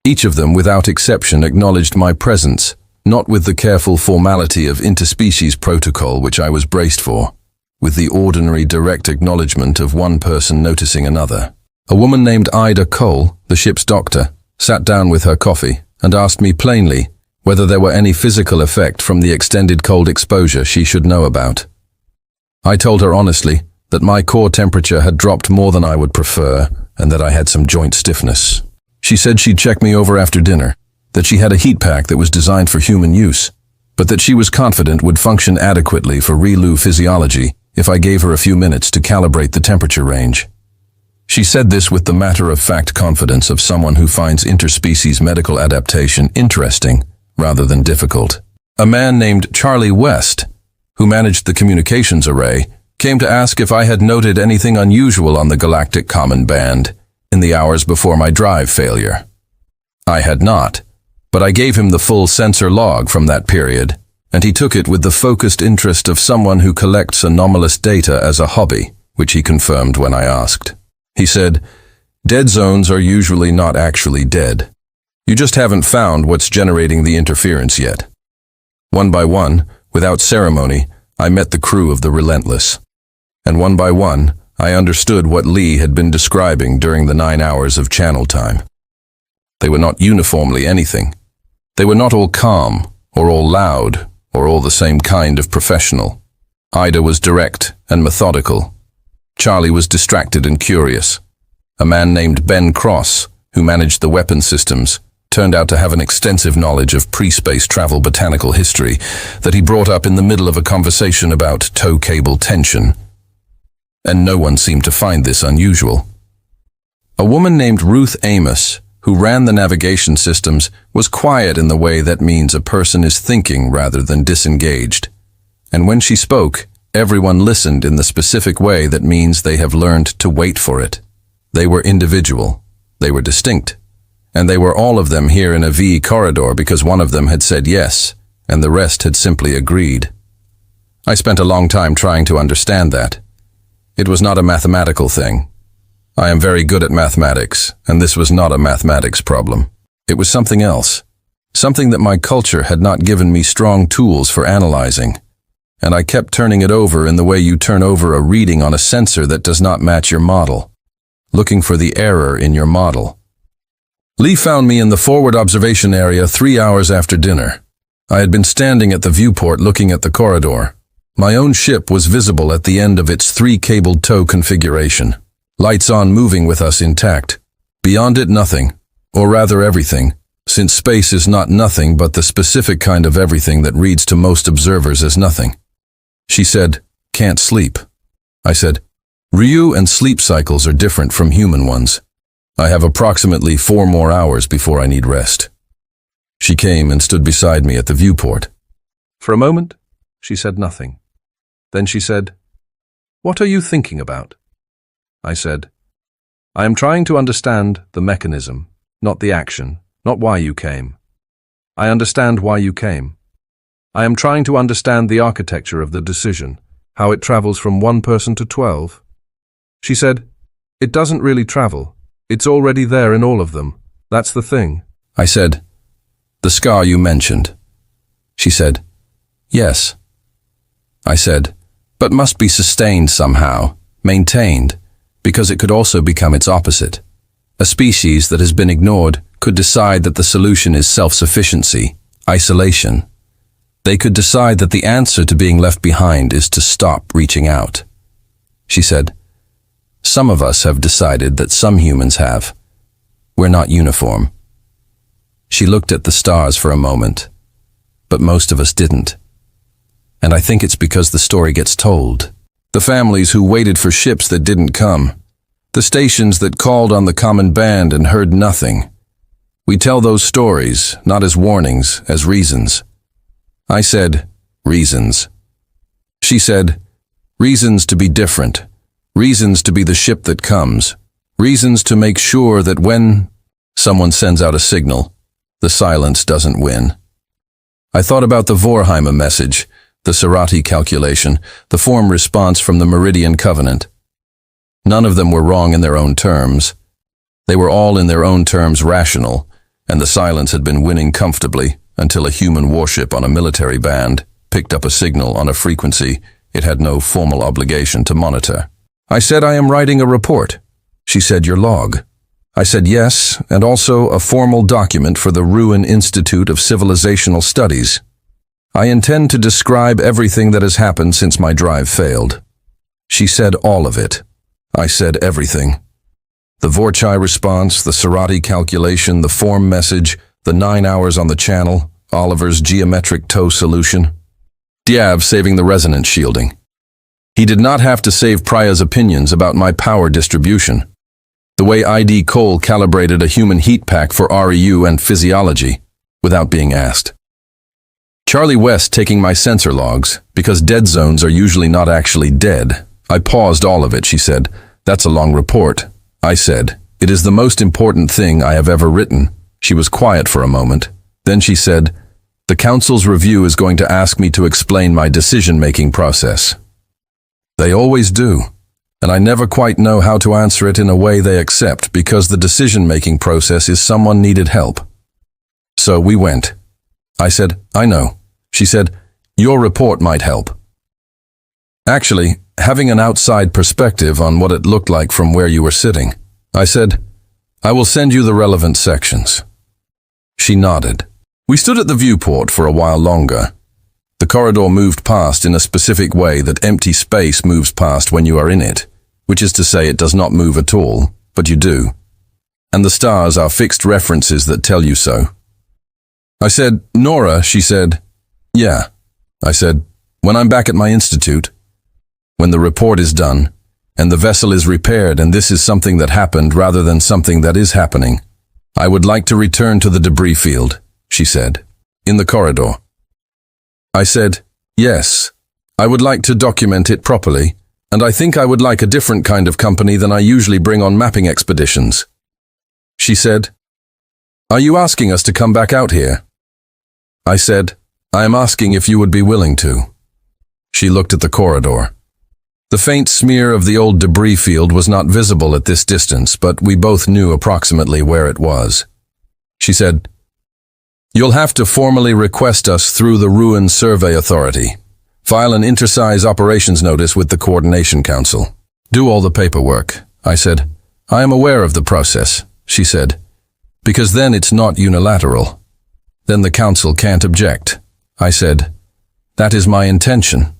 Each of them, without exception, acknowledged my presence, not with the careful formality of interspecies protocol which I was braced for, with the ordinary direct acknowledgement of one person noticing another. A woman named Ida Cole, the ship's doctor, sat down with her coffee and asked me plainly whether there were any physical effect from the extended cold exposure she should know about. I told her honestly that my core temperature had dropped more than I would prefer and that I had some joint stiffness. She said she'd check me over after dinner, that she had a heat pack that was designed for human use, but that she was confident would function adequately for ReLU physiology if I gave her a few minutes to calibrate the temperature range. She said this with the matter-of-fact confidence of someone who finds interspecies medical adaptation interesting rather than difficult. A man named Charlie West, who managed the communications array, came to ask if I had noted anything unusual on the Galactic Common Band in the hours before my drive failure. I had not, but I gave him the full sensor log from that period, and he took it with the focused interest of someone who collects anomalous data as a hobby, which he confirmed when I asked. He said, dead zones are usually not actually dead. You just haven't found what's generating the interference yet. One by one, without ceremony, I met the crew of the Relentless. And one by one, I understood what Lee had been describing during the 9 hours of channel time. They were not uniformly anything. They were not all calm, or all loud, or all the same kind of professional. Ida was direct and methodical. Charlie was distracted and curious. A man named Ben Cross, who managed the weapon systems, turned out to have an extensive knowledge of pre-space travel botanical history that he brought up in the middle of a conversation about tow cable tension. And no one seemed to find this unusual. A woman named Ruth Amos, who ran the navigation systems, was quiet in the way that means a person is thinking rather than disengaged. And when she spoke, everyone listened in the specific way that means they have learned to wait for it. They were individual. They were distinct. And they were all of them here in a V corridor because one of them had said yes, and the rest had simply agreed. I spent a long time trying to understand that. It was not a mathematical thing. I am very good at mathematics, and this was not a mathematics problem. It was something else, something that my culture had not given me strong tools for analyzing, and I kept turning it over in the way you turn over a reading on a sensor that does not match your model, looking for the error in your model. Lee found me in the forward observation area 3 hours after dinner. I had been standing at the viewport looking at the corridor. My own ship was visible at the end of its 3-cabled tow configuration. Lights on, moving with us intact. Beyond it, nothing, or rather everything, since space is not nothing but the specific kind of everything that reads to most observers as nothing. She said, "Can't sleep." I said, "Ryu and sleep cycles are different from human ones. I have approximately 4 more hours before I need rest." She came and stood beside me at the viewport. For a moment, she said nothing. Then she said, "What are you thinking about?" I said, "I am trying to understand the mechanism, not the action, not why you came. I understand why you came. I am trying to understand the architecture of the decision, how it travels from 1 person to 12. She said, "It doesn't really travel. It's already there in all of them. That's the thing." I said, "The scar you mentioned." She said, "Yes." I said, "But must be sustained somehow, maintained, because it could also become its opposite. A species that has been ignored could decide that the solution is self-sufficiency, isolation. They could decide that the answer to being left behind is to stop reaching out." She said, "Some of us have decided that some humans have. We're not uniform." She looked at the stars for a moment, but most of us didn't. And I think it's because the story gets told. The families who waited for ships that didn't come. The stations that called on the common band and heard nothing. We tell those stories, not as warnings, as reasons. I said, "Reasons." She said, "Reasons to be different. Reasons to be the ship that comes. Reasons to make sure that when someone sends out a signal, the silence doesn't win." I thought about the Vorheimer message, the Serati calculation, the form response from the Meridian Covenant. None of them were wrong in their own terms. They were all in their own terms rational, and the silence had been winning comfortably until a human warship on a military band picked up a signal on a frequency it had no formal obligation to monitor. I said, "I am writing a report." She said, "Your log." I said, "Yes, and also a formal document for the Ruin Institute of Civilizational Studies. I intend to describe everything that has happened since my drive failed." She said, "All of it." I said, "Everything. The Vorchai response, the Serati calculation, the form message, the 9 hours on the channel, Oliver's geometric tow solution. Diav saving the resonance shielding. He did not have to save Praya's opinions about my power distribution. The way ID Cole calibrated a human heat pack for REU and physiology, without being asked. Charlie West taking my sensor logs, because dead zones are usually not actually dead. I paused all of it, she said. "That's a long report." I said, "It is the most important thing I have ever written." She was quiet for a moment. Then she said, "The council's review is going to ask me to explain my decision-making process." They always do, and I never quite know how to answer it in a way they accept because the decision-making process is someone needed help. So we went. I said, "I know." She said, "Your report might help." Actually, having an outside perspective on what it looked like from where you were sitting. I said, "I will send you the relevant sections." She nodded. We stood at the viewport for a while longer. The corridor moved past in a specific way that empty space moves past when you are in it, which is to say it does not move at all, but you do. And the stars are fixed references that tell you so. I said, "Nora," she said. "Yeah." I said, "When I'm back at my institute, when the report is done, and the vessel is repaired and this is something that happened rather than something that is happening, I would like to return to the debris field," she said, "in the corridor." I said, "Yes, I would like to document it properly, and I think I would like a different kind of company than I usually bring on mapping expeditions." She said, "Are you asking us to come back out here?" I said, "I am asking if you would be willing to." She looked at the corridor. The faint smear of the old debris field was not visible at this distance, but we both knew approximately where it was. She said, "You'll have to formally request us through the Ruin Survey Authority. File an inter-size operations notice with the Coordination Council. Do all the paperwork." I said, "I am aware of the process," she said, "because then it's not unilateral. Then the Council can't object." I said, "That is my intention."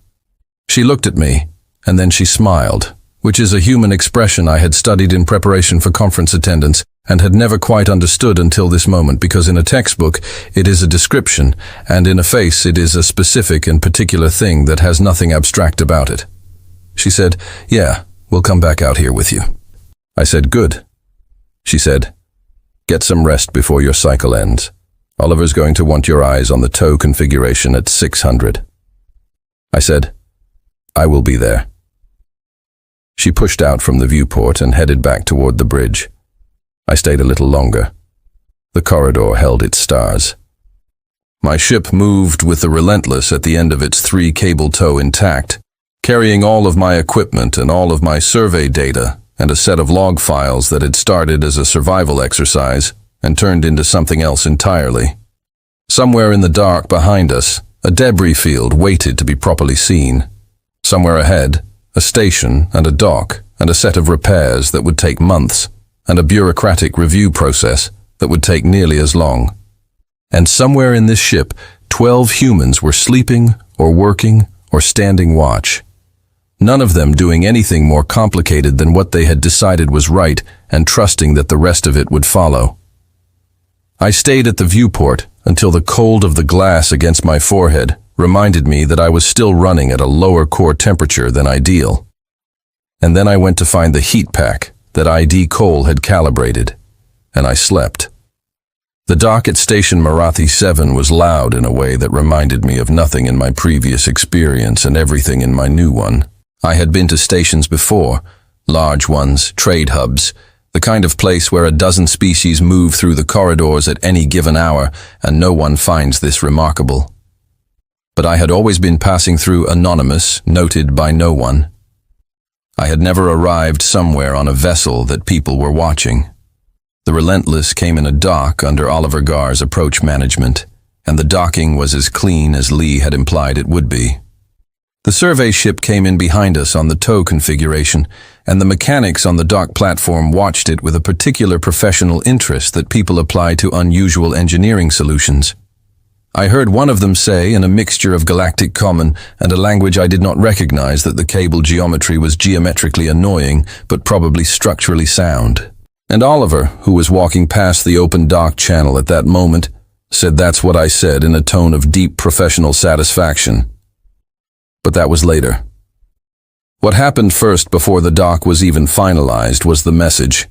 She looked at me, and then she smiled, which is a human expression I had studied in preparation for conference attendance and had never quite understood until this moment, because in a textbook it is a description, and in a face it is a specific and particular thing that has nothing abstract about it. She said, "Yeah, we'll come back out here with you." I said, "Good." She said, "Get some rest before your cycle ends. Oliver's going to want your eyes on the tow configuration at 600. I said, "I will be there." She pushed out from the viewport and headed back toward the bridge. I stayed a little longer. The corridor held its stars. My ship moved with the Relentless at the end of its 3-cable tow intact, carrying all of my equipment and all of my survey data and a set of log files that had started as a survival exercise and turned into something else entirely. Somewhere in the dark behind us, a debris field waited to be properly seen. Somewhere ahead, a station and a dock and a set of repairs that would take months, and a bureaucratic review process that would take nearly as long. And somewhere in this ship, 12 humans were sleeping or working or standing watch. None of them doing anything more complicated than what they had decided was right and trusting that the rest of it would follow. I stayed at the viewport until the cold of the glass against my forehead reminded me that I was still running at a lower core temperature than ideal. And then I went to find the heat pack that ID Cole had calibrated, and I slept. The dock at Station Marathi 7 was loud in a way that reminded me of nothing in my previous experience and everything in my new one. I had been to stations before, large ones, trade hubs, the kind of place where a dozen species move through the corridors at any given hour, and no one finds this remarkable. But I had always been passing through anonymous, noted by no one. I had never arrived somewhere on a vessel that people were watching. The Relentless came in a dock under Oliver Gar's approach management, and the docking was as clean as Lee had implied it would be. The survey ship came in behind us on the tow configuration, and the mechanics on the dock platform watched it with a particular professional interest that people apply to unusual engineering solutions. I heard one of them say, in a mixture of Galactic common and a language I did not recognize, that the cable geometry was geometrically annoying, but probably structurally sound. And Oliver, who was walking past the open dock channel at that moment, said that's what I said in a tone of deep professional satisfaction. But that was later. What happened first before the dock was even finalized was the message.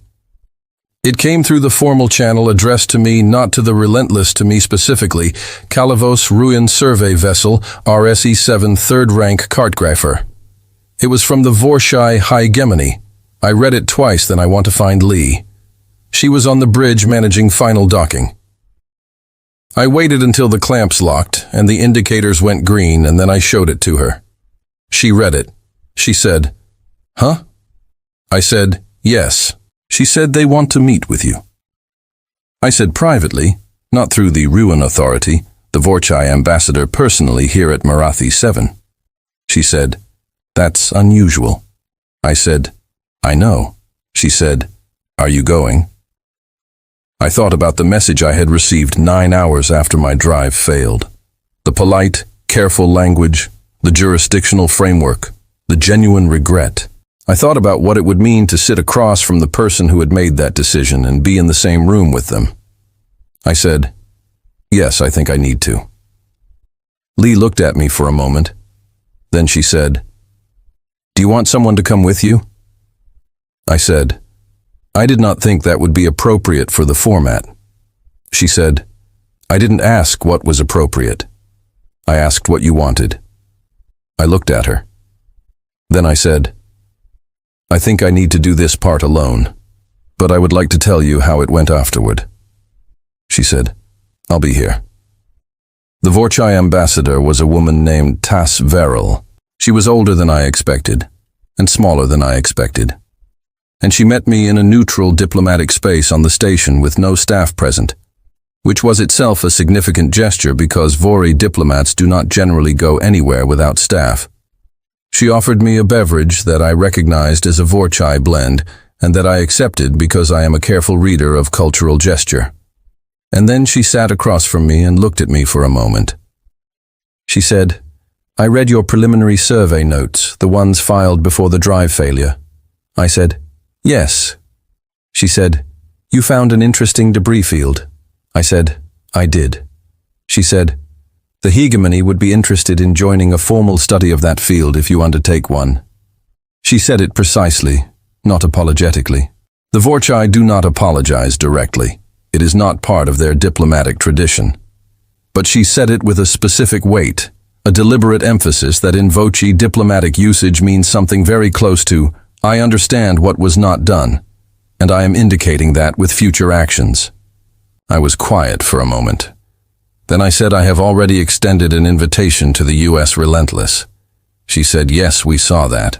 It came through the formal channel addressed to me, not to the Relentless, to me specifically, Kalavos Ruin Survey Vessel, RSE-7 3rd Rank Cartographer. It was from the Vorshai Hegemony. I read it twice, then I want to find Lee. She was on the bridge managing final docking. I waited until the clamps locked and the indicators went green, and then I showed it to her. She read it. She said, "Huh?" I said, "Yes." She said, "They want to meet with you." I said privately, not through the Ruin Authority, the Vorchai ambassador personally here at Marathi 7. She said, "That's unusual." I said, "I know." She said, "Are you going?" I thought about the message I had received 9 hours after my drive failed. The polite, careful language, the jurisdictional framework, the genuine regret. I thought about what it would mean to sit across from the person who had made that decision and be in the same room with them. I said, "Yes, I think I need to." Lee looked at me for a moment. Then she said, "Do you want someone to come with you?" I said, "I did not think that would be appropriate for the format." She said, "I didn't ask what was appropriate. I asked what you wanted." I looked at her. Then I said, "I think I need to do this part alone, but I would like to tell you how it went afterward." She said, "I'll be here." The Vorchai ambassador was a woman named Tass Verrill. She was older than I expected, and smaller than I expected. And she met me in a neutral diplomatic space on the station with no staff present, which was itself a significant gesture because Vori diplomats do not generally go anywhere without staff. She offered me a beverage that I recognized as a Vorchai blend and that I accepted because I am a careful reader of cultural gesture. And then she sat across from me and looked at me for a moment. She said, "I read your preliminary survey notes, the ones filed before the drive failure." I said, "Yes." She said, "You found an interesting debris field." I said, "I did." She said, "The hegemony would be interested in joining a formal study of that field if you undertake one." She said it precisely, not apologetically. The Vorchai do not apologize directly. It is not part of their diplomatic tradition. But she said it with a specific weight, a deliberate emphasis that in Vochi diplomatic usage means something very close to, "I understand what was not done, and I am indicating that with future actions." I was quiet for a moment. Then I said I have already extended an invitation to the U.S. Relentless. She said, "Yes, we saw that."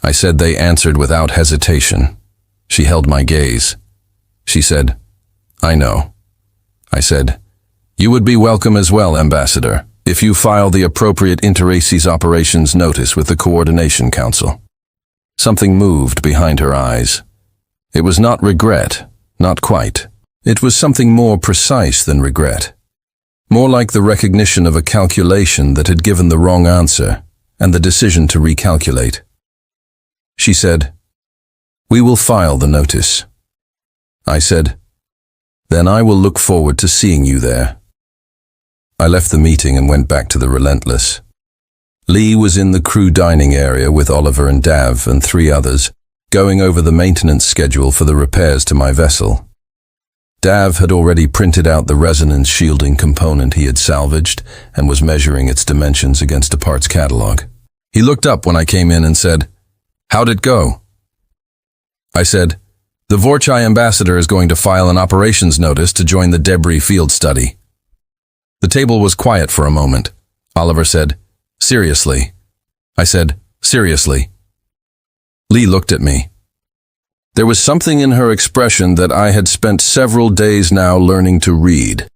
I said they answered without hesitation. She held my gaze. She said, "I know." I said, "You would be welcome as well, Ambassador, if you file the appropriate Interaces Operations Notice with the Coordination Council." Something moved behind her eyes. It was not regret, not quite. It was something more precise than regret. More like the recognition of a calculation that had given the wrong answer and the decision to recalculate. She said, "We will file the notice." I said, "Then I will look forward to seeing you there." I left the meeting and went back to the Relentless. Lee was in the crew dining area with Oliver and Dav and 3 others, going over the maintenance schedule for the repairs to my vessel. Dav had already printed out the resonance shielding component he had salvaged and was measuring its dimensions against a parts catalog. He looked up when I came in and said, "How'd it go?" I said, "The Vorchai ambassador is going to file an operations notice to join the debris field study." The table was quiet for a moment. Oliver said, "Seriously?" I said, "Seriously." Lee looked at me. There was something in her expression that I had spent several days now learning to read.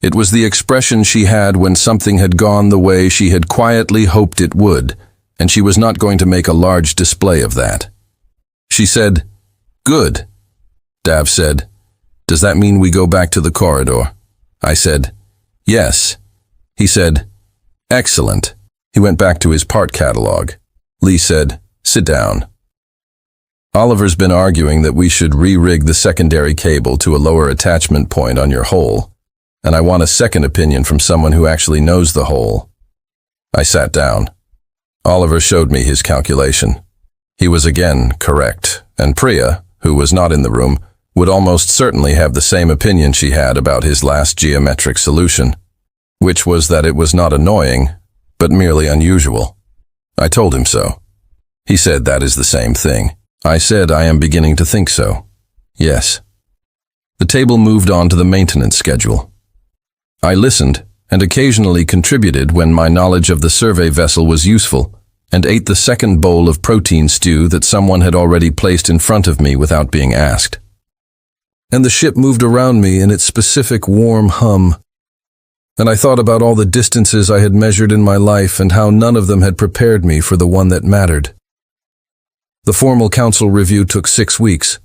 It was the expression she had when something had gone the way she had quietly hoped it would, and she was not going to make a large display of that. She said, "Good." Dav said, "Does that mean we go back to the corridor?" I said, "Yes." He said, "Excellent." He went back to his part catalog. Lee said, "Sit down." Oliver's been arguing that we should re-rig the secondary cable to a lower attachment point on your hole, and I want a second opinion from someone who actually knows the hole. I sat down. Oliver showed me his calculation. He was again correct, and Priya, who was not in the room, would almost certainly have the same opinion she had about his last geometric solution, which was that it was not annoying, but merely unusual. I told him so. He said that is the same thing. I said I am beginning to think so. Yes. The table moved on to the maintenance schedule. I listened and occasionally contributed when my knowledge of the survey vessel was useful, and ate the second bowl of protein stew that someone had already placed in front of me without being asked. And the ship moved around me in its specific warm hum. And I thought about all the distances I had measured in my life and how none of them had prepared me for the one that mattered. The formal council review took 6 weeks.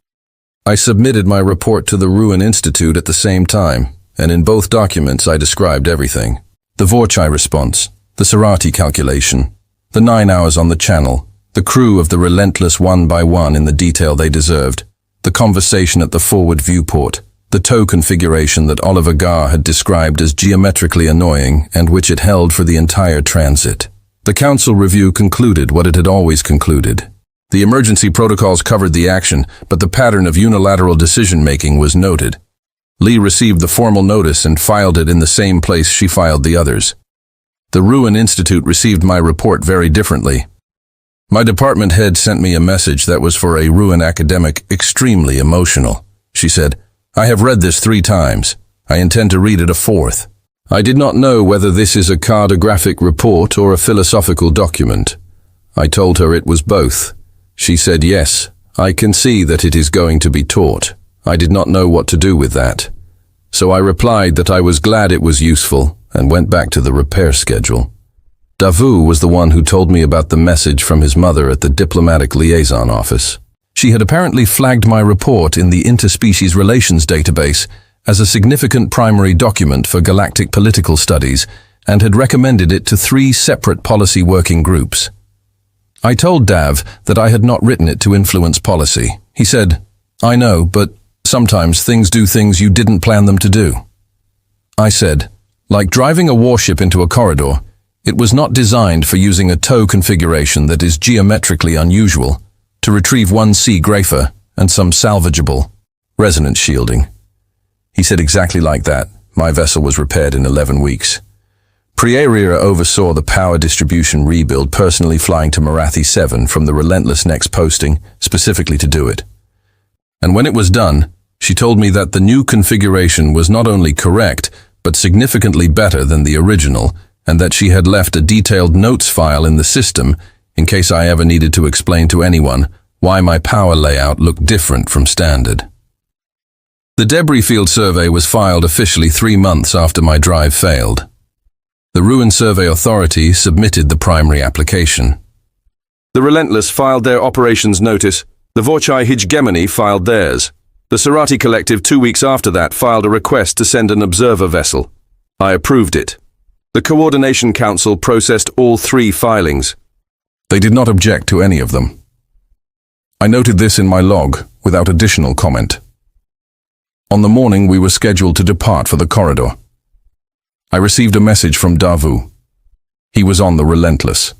I submitted my report to the Ruin Institute at the same time, and in both documents I described everything. The Vorchai response, The Serati calculation, the 9 hours on the channel, the crew of the Relentless one by one in the detail they deserved, the conversation at the forward viewport, the tow configuration that Oliver Garr had described as geometrically annoying and which it held for the entire transit. The council review concluded what it had always concluded. The emergency protocols covered the action, but the pattern of unilateral decision-making was noted. Lee received the formal notice and filed it in the same place she filed the others. The Ruin Institute received my report very differently. My department head sent me a message that was for a Ruin academic extremely emotional. She said, "I have read this 3 times. I intend to read it a 4th. I did not know whether this is a cartographic report or a philosophical document." I told her it was both. She said, "Yes, I can see that it is going to be taught." I did not know what to do with that. So I replied that I was glad it was useful and went back to the repair schedule. Davu was the one who told me about the message from his mother at the diplomatic liaison office. She had apparently flagged my report in the interspecies relations database as a significant primary document for galactic political studies and had recommended it to 3 separate policy working groups. I told Dav that I had not written it to influence policy. He said, "I know, but sometimes things do things you didn't plan them to do." I said, "Like driving a warship into a corridor, it was not designed for using a tow configuration that is geometrically unusual to retrieve 1C Grafer and some salvageable resonance shielding." He said exactly like that. My vessel was repaired in 11 weeks. Prieria oversaw the power distribution rebuild, personally flying to Marathi 7 from the Relentless next posting, specifically to do it. And when it was done, she told me that the new configuration was not only correct, but significantly better than the original, and that she had left a detailed notes file in the system in case I ever needed to explain to anyone why my power layout looked different from standard. The debris field survey was filed officially 3 months after my drive failed. The Ruin Survey Authority submitted the primary application. The Relentless filed their operations notice. The Vorchai Hegemony filed theirs. The Serati Collective 2 weeks after that filed a request to send an observer vessel. I approved it. The Coordination Council processed all 3 filings. They did not object to any of them. I noted this in my log without additional comment. On the morning we were scheduled to depart for the corridor, I received a message from Davu. He was on the Relentless.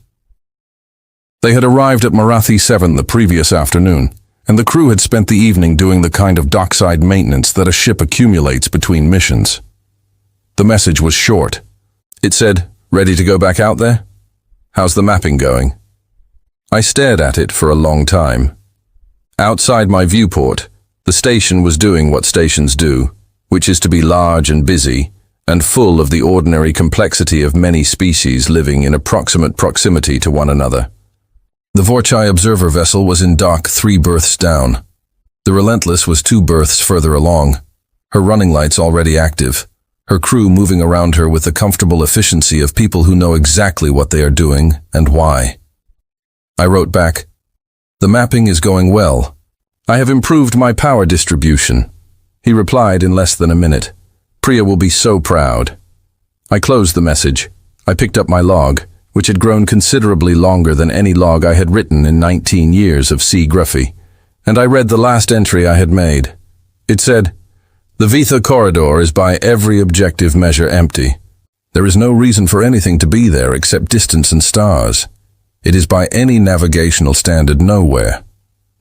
They had arrived at Marathi 7 the previous afternoon, and the crew had spent the evening doing the kind of dockside maintenance that a ship accumulates between missions. The message was short. It said, "Ready to go back out there? How's the mapping going?" I stared at it for a long time. Outside my viewport, the station was doing what stations do, which is to be large and busy, and full of the ordinary complexity of many species living in approximate proximity to one another. The Vorchai observer vessel was in dock 3 berths down. The Relentless was 2 berths further along, her running lights already active, her crew moving around her with the comfortable efficiency of people who know exactly what they are doing and why. I wrote back, "The mapping is going well. I have improved my power distribution." He replied in less than a minute, "Priya will be so proud." I closed the message. I picked up my log, which had grown considerably longer than any log I had written in 19 years of sea Gruffy, and I read the last entry I had made. It said, "The Vitha corridor is by every objective measure empty. There is no reason for anything to be there except distance and stars. It is by any navigational standard nowhere.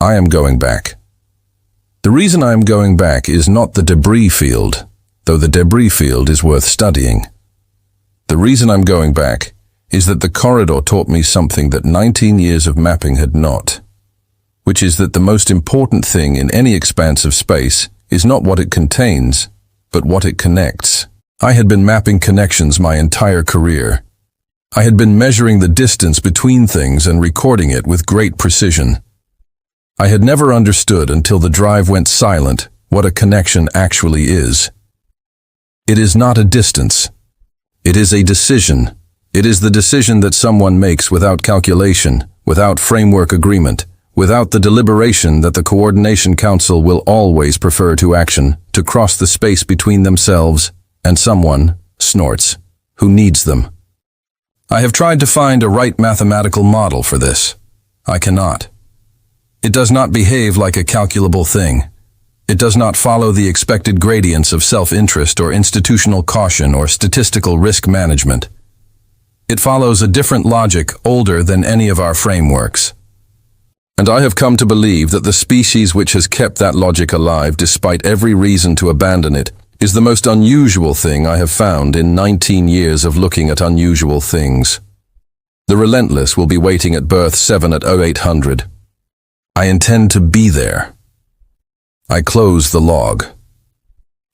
I am going back. The reason I am going back is not the debris field, though the debris field is worth studying. The reason I'm going back is that the corridor taught me something that 19 years of mapping had not, which is that the most important thing in any expanse of space is not what it contains, but what it connects. I had been mapping connections my entire career. I had been measuring the distance between things and recording it with great precision. I had never understood until the drive went silent what a connection actually is. It is not a distance. It is a decision. It is the decision that someone makes without calculation, without framework agreement, without the deliberation that the Coordination Council will always prefer to action, to cross the space between themselves and someone, snorts, who needs them. I have tried to find a right mathematical model for this. I cannot. It does not behave like a calculable thing. It does not follow the expected gradients of self-interest or institutional caution or statistical risk management. It follows a different logic older than any of our frameworks. And I have come to believe that the species which has kept that logic alive despite every reason to abandon it is the most unusual thing I have found in 19 years of looking at unusual things. The relentless will be waiting at berth 7 at 0800. I intend to be there. I closed the log.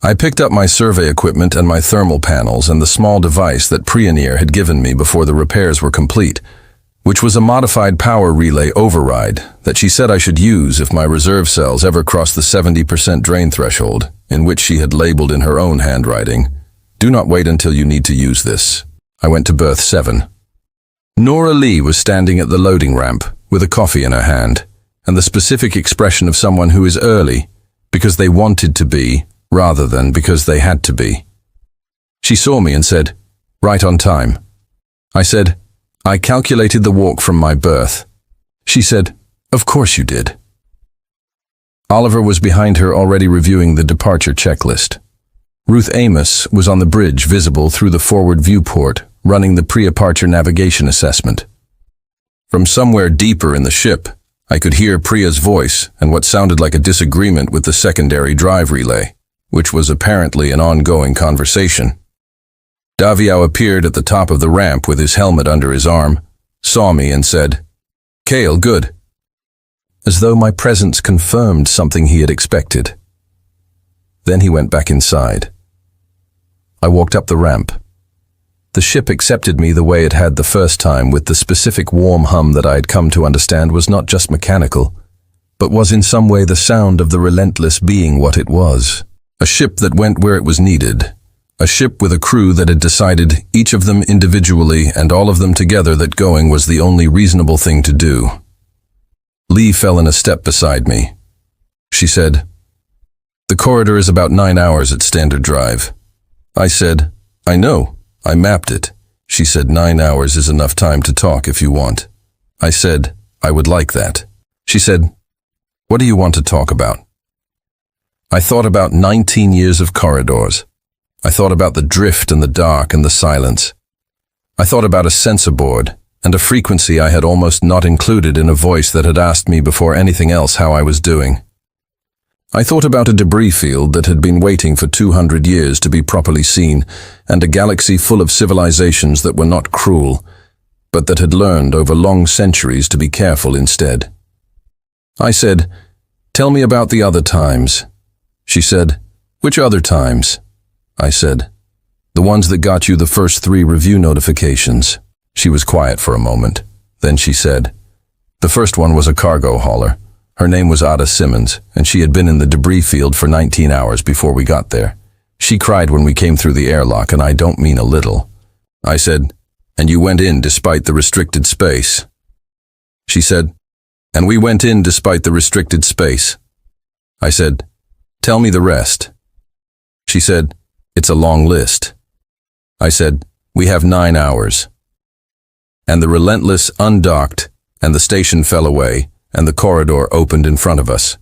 I picked up my survey equipment and my thermal panels and the small device that Pioneer had given me before the repairs were complete, which was a modified power relay override that she said I should use if my reserve cells ever crossed the 70% drain threshold, in which she had labeled in her own handwriting, "Do not wait until you need to use this." I went to berth 7. Nora Lee was standing at the loading ramp with a coffee in her hand, and the specific expression of someone who is early because they wanted to be, rather than because they had to be. She saw me and said, "Right on time." I said, "I calculated the walk from my berth." She said, "Of course you did." Oliver was behind her already reviewing the departure checklist. Ruth Amos was on the bridge visible through the forward viewport, running the pre-departure navigation assessment. From somewhere deeper in the ship, I could hear Priya's voice and what sounded like a disagreement with the secondary drive relay, which was apparently an ongoing conversation. Daviau appeared at the top of the ramp with his helmet under his arm, saw me and said, "Kale, good," as though my presence confirmed something he had expected. Then he went back inside. I walked up the ramp. The ship accepted me the way it had the first time, with the specific warm hum that I had come to understand was not just mechanical, but was in some way the sound of the relentless being what it was. A ship that went where it was needed. A ship with a crew that had decided, each of them individually and all of them together, that going was the only reasonable thing to do. Lee fell in a step beside me. She said, "The corridor is about 9 hours at standard drive." I said, "I know. I mapped it." She said, 9 hours is enough time to talk if you want." I said, "I would like that." She said, "What do you want to talk about?" I thought about 19 years of corridors. I thought about the drift and the dark and the silence. I thought about a sensor board and a frequency I had almost not included in a voice that had asked me before anything else how I was doing. I thought about a debris field that had been waiting for 200 years to be properly seen, and a galaxy full of civilizations that were not cruel, but that had learned over long centuries to be careful instead. I said, "Tell me about the other times." She said, "Which other times?" I said, "The ones that got you the first 3 review notifications." She was quiet for a moment. Then she said, "The first one was a cargo hauler. Her name was Ada Simmons, and she had been in the debris field for 19 hours before we got there. She cried when we came through the airlock, and I don't mean a little." I said, "And you went in despite the restricted space?" She said, "And we went in despite the restricted space." I said, "Tell me the rest." She said, "It's a long list." I said, "We have 9 hours." And the relentless undocked, and the station fell away, and the corridor opened in front of us.